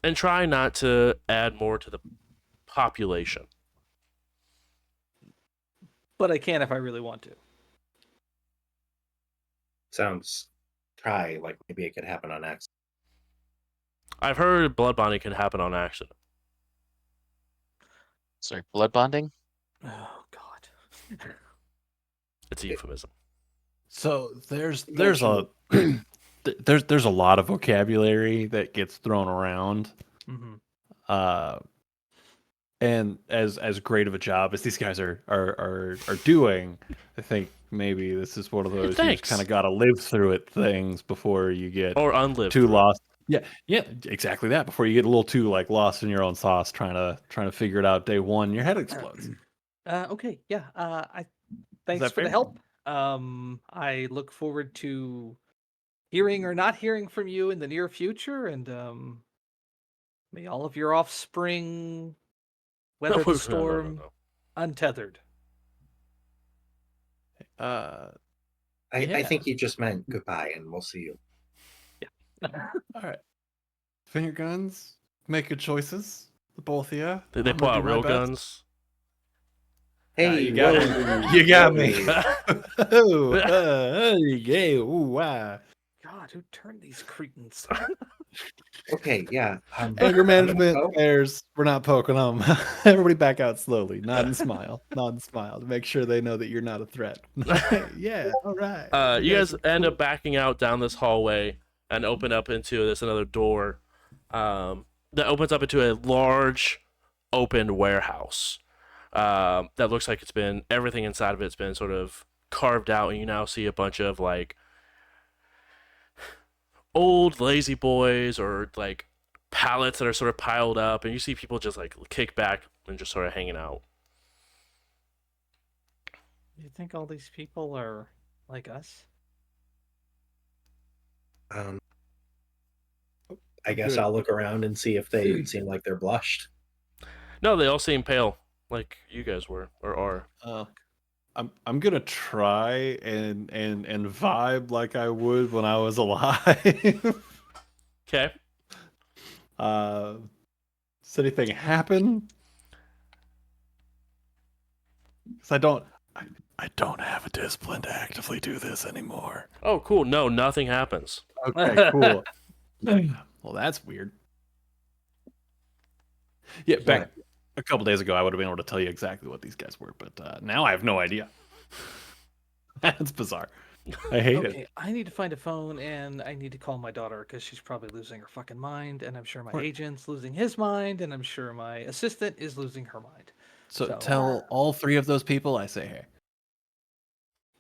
And try not to add more to the population. But I can if I really want to. Sounds like maybe it could happen on accident. I've heard blood bonding can happen on accident. Sorry, blood bonding? Oh God. It's a euphemism. So there's a there's a lot of vocabulary that gets thrown around. Mm-hmm. And as great of a job as these guys are doing, I think maybe this is one of those you just kind of got to live through it things before you get or unlive too lost. Yeah, exactly that. Before you get a little too like lost in your own sauce, trying to figure it out day one, your head explodes. Okay, yeah. thanks that for the fair? help. I look forward to hearing or not hearing from you in the near future, and may all of your offspring weather No, the no, storm no. untethered. Uh, I Yeah. think he just meant goodbye, and we'll see you. all right. Finger guns. Make good choices. The both of you. Did they pull out real guns? Hey, you got whoa, you got me. whoa. Oh, yeah. Ooh, wow. God, who turned these cretins? Okay, yeah. Anger I'm gonna management go. bears. We're not poking them. Everybody back out slowly. Nod and smile. Nod and smile to make sure they know that you're not a threat. Yeah. All right. You guys are end cool. up backing out down this hallway and open up into this another door that opens up into a large open warehouse that looks like it's been everything inside of it's been sort of carved out, and you now see a bunch of like old lazy boys or like pallets that are sort of piled up, and you see people just like kick back and just sort of hanging out. You think all these people are like us? Um, I guess Good. I'll look around and see if they seem like they're blushed. No, they all seem pale, like you guys were or are. I'm gonna try and vibe like I would when I was alive. Okay. Does anything happen? Because I don't have a discipline to actively do this anymore. Oh, cool. No, nothing happens. Okay, cool. Well, that's weird. Yeah, back a couple days ago, I would have been able to tell you exactly what these guys were, but now I have no idea. That's bizarre. I hate Okay, it. I need to find a phone and I need to call my daughter because she's probably losing her fucking mind, and I'm sure my Right. agent's losing his mind, and I'm sure my assistant is losing her mind. So So- tell all three of those people I say hey.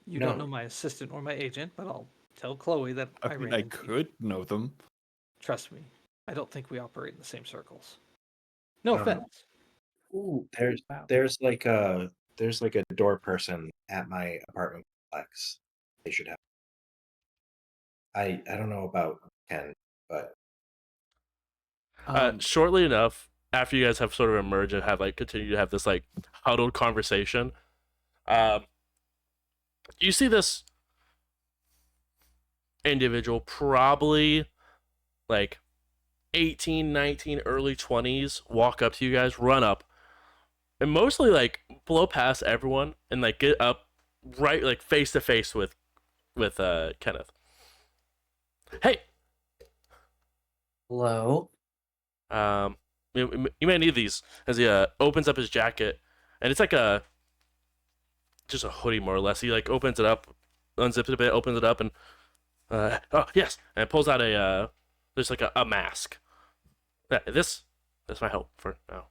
You No. don't know my assistant or my agent, but I'll tell Chloe that I I mean, ran I into you. could know them. Trust me, I don't think we operate in the same circles. No Uh, offense. Ooh, There's wow. there's like a door person at my apartment complex. They should have. I don't know about Ken, but Shortly enough, after you guys have sort of emerged and have like continued to have this like huddled conversation, you see this individual, probably like 18, 19, early 20s, walk up to you guys, run up, and mostly like blow past everyone and like get up right like face to face with Kenneth. Hey, Hello. you may need these. As he opens up his jacket, and it's like just a hoodie more or less. He like opens it up, unzips it a bit, opens it up, and oh yes, and pulls out a there's like a mask. Yeah, this might help for now.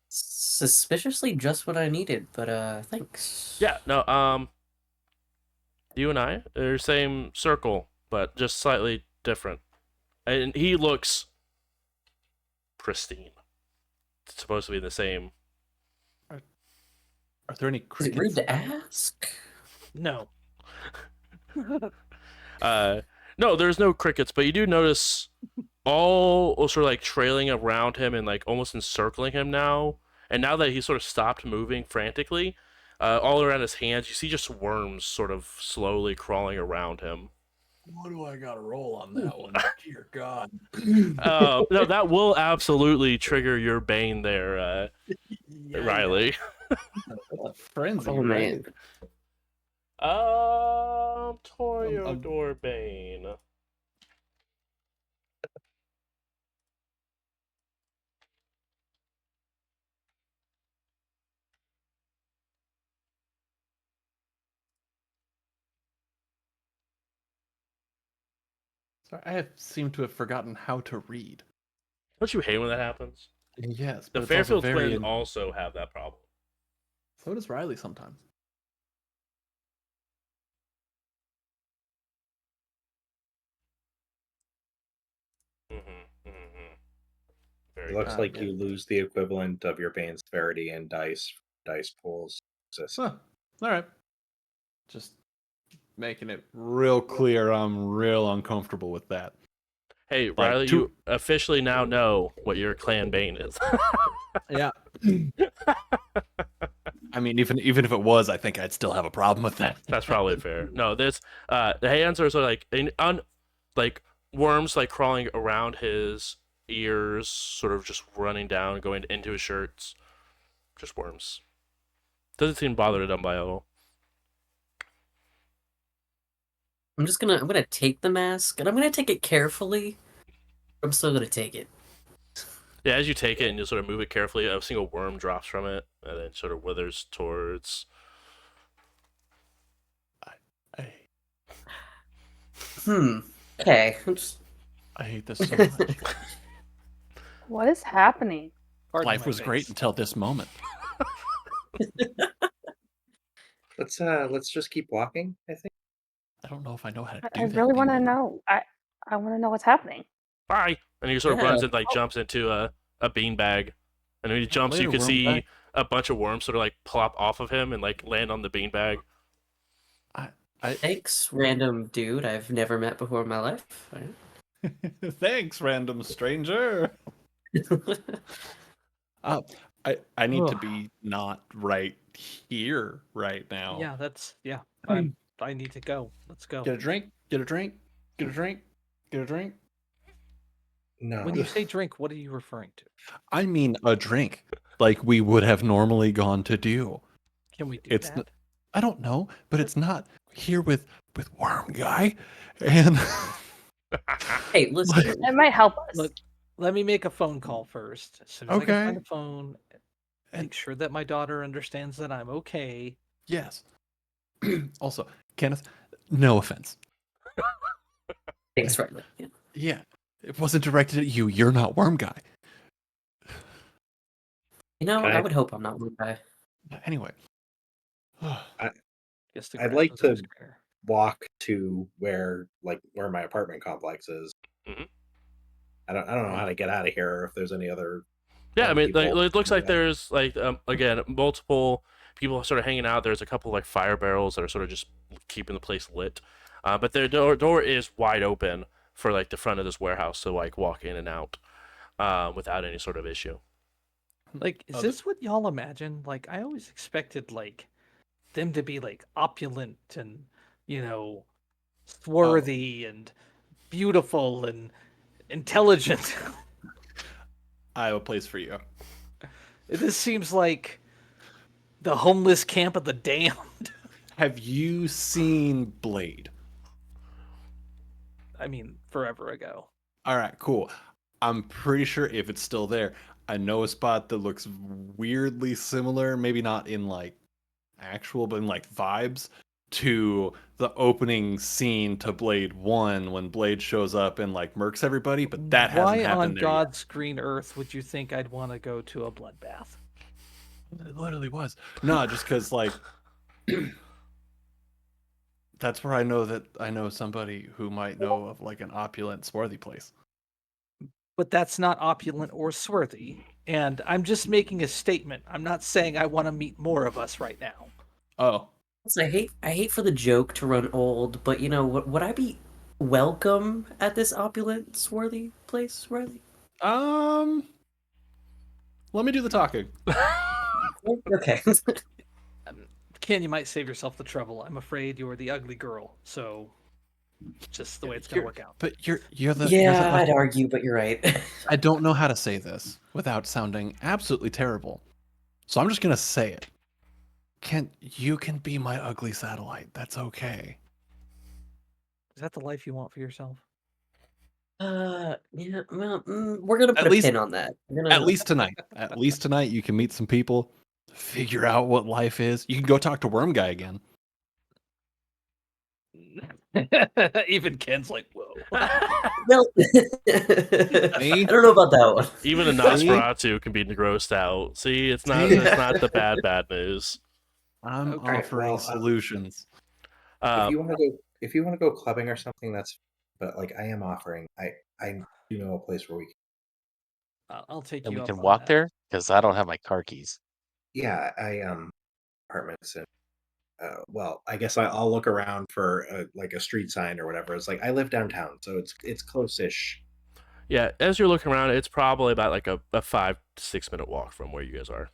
Suspiciously just what I needed, but thanks. Yeah, no, you and I are same circle, but just slightly different. And he looks pristine. It's supposed to be the same. Are there any Is it crickets? rude to ask? No. No, there's no crickets, but you do notice all sort of like trailing around him and like almost encircling him now. And now that he sort of stopped moving frantically, all around his hands, you see just worms sort of slowly crawling around him. What do I got to roll on that one? Dear God. No, that will absolutely trigger your bane there, Riley. That's a frenzy, Oh right? man. Toreador Bane. Sorry, I seem to have forgotten how to read. Don't you hate when that happens? Yes, The but it's also Fairfield very. twins also have that problem. So does Riley sometimes. Very it looks good. like yeah. you lose the equivalent of your bane severity in dice pools. Huh. All right. Just making it real clear I'm real uncomfortable with that. Hey, Like, Riley, you officially now know what your clan bane is. Yeah. I mean, even if it was, I think I'd still have a problem with that. That's probably fair. No, this the hands are sort of like worms like crawling around his ears, sort of just running down, going into his shirts. Just worms. Doesn't seem bothered them by all. I'm gonna take the mask, and I'm gonna take it carefully. I'm still gonna take it. Yeah, as you take it and you sort of move it carefully, a single worm drops from it and then sort of withers towards. I Okay. I hate this so much. What is happening? Pardon Life my was great face. until this moment. Let's just keep walking, I think. I don't know if I know how to I do that really want to anymore. know. I want to know what's happening. Bye! And he sort of Yeah. runs and like jumps into a beanbag. And when he jumps, Later, you can worm see guy. a bunch of worms sort of like plop off of him and like land on the beanbag. Thanks, random dude I've never met before in my life. Thanks, random stranger. I need to Ugh. be not right here right now. Yeah, that's I need to go. Let's go. Get a drink. Get a drink. Get a drink. Get a drink. No. When you say drink, what are you referring to? I mean a drink, like we would have normally gone to do. Can we do It's that? I don't know, but it's not here with Worm Guy, and Hey, listen. It might help us. Look, let me make a phone call first. As soon as I can find Okay. a phone, And- make sure that my daughter understands that I'm okay. yes. Also, Kenneth, no offense. Thanks, Riley. Yeah. Yeah, it wasn't directed at you. You're not Worm Guy. You know, Okay. I would hope I'm not one guy. Anyway, Guess the I'd grass like was to always greener. walk to where my apartment complex is. Mhm. I don't know how to get out of here, or if there's any other. Yeah, I mean, like, people. it looks like there's like again multiple people sort of hanging out. There's a couple like fire barrels that are sort of just keeping the place lit, but their door is wide open for like the front of this warehouse to like walk in and out without any sort of issue. Like, is this what y'all imagine? Like, I always expected like them to be like opulent and swarthy and beautiful and intelligent. I have a place for you. This seems like the homeless camp of the damned. Have you seen Blade? I mean, forever ago. All right, cool. I'm pretty sure if it's still there, I know a spot that looks weirdly similar, maybe not in like actual, but in like vibes to the opening scene to Blade 1 when Blade shows up and like murks everybody, but that hasn't Why on happened there God's green earth would you think I'd want to go to a bloodbath? yet. It literally was. No, just because like that's where I know somebody who might know of like an opulent, swarthy place. But that's not opulent or swarthy. And I'm just making a statement. I'm not saying I want to meet more of us right now. Oh, So I hate for the joke to run old, but you know, would I be welcome at this opulent, swarthy place, Riley? let me do the talking. Okay. Ken, you might save yourself the trouble. I'm afraid you're the ugly girl. So, just the way it's going to work out. But you're the Yeah, I'd argue, but you're right. I don't know how to say this without sounding absolutely terrible. So I'm just going to say it. You can be my ugly satellite. That's okay. Is that the life you want for yourself? Yeah, well, we're gonna put a pin on that. At least tonight. At least tonight you can meet some people, figure out what life is. You can go talk to Worm Guy again. Even Ken's like, whoa. Well, I don't know about that one. Even a Nosferatu can be grossed out. See, it's not the bad news. I'm Okay, offering solutions. If you want to go clubbing or something, that's. But like I am offering, I do know a place where we can. I'll take And you we up can on walk that. there because I don't have my car keys. Yeah, I apartments and well, I guess I'll look around for like a street sign or whatever. It's like I live downtown, so it's close-ish. Yeah, as you're looking around, it's probably about like a 5 to 6 minute walk from where you guys are.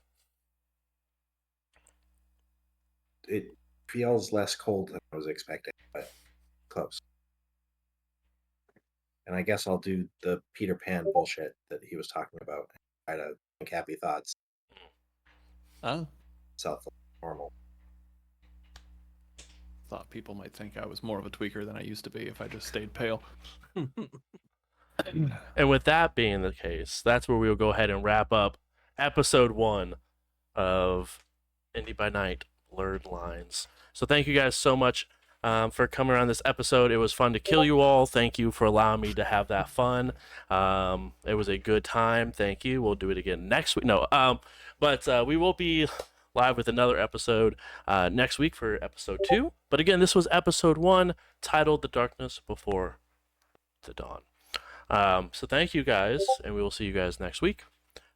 It feels less cold than I was expecting, but close. And I guess I'll do the Peter Pan bullshit that he was talking about. Try to think happy thoughts, self normal. Thought people might think I was more of a tweaker than I used to be if I just stayed pale. And with that being the case, that's where we'll go ahead and wrap up episode 1 of Indy by Night Blurred Lines. So thank you guys so much for coming on this episode. It was fun to kill you all. Thank you for allowing me to have that fun. It was a good time. Thank you. We'll do it again next week. No, but we will be live with another episode next week for episode 2. But again, this was episode 1, titled The Darkness Before the Dawn. So thank you guys, and we will see you guys next week.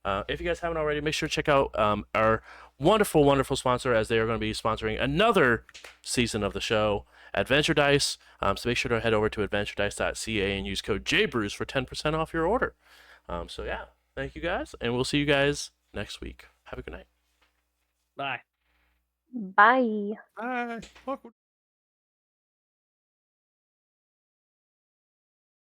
If you guys haven't already, make sure to check out our wonderful, wonderful sponsor, as they are going to be sponsoring another season of the show, Adventure Dice. So make sure to head over to adventuredice.ca and use code JBruce for 10% off your order. So yeah, thank you guys, and we'll see you guys next week. Have a good night. Bye. Bye. Bye.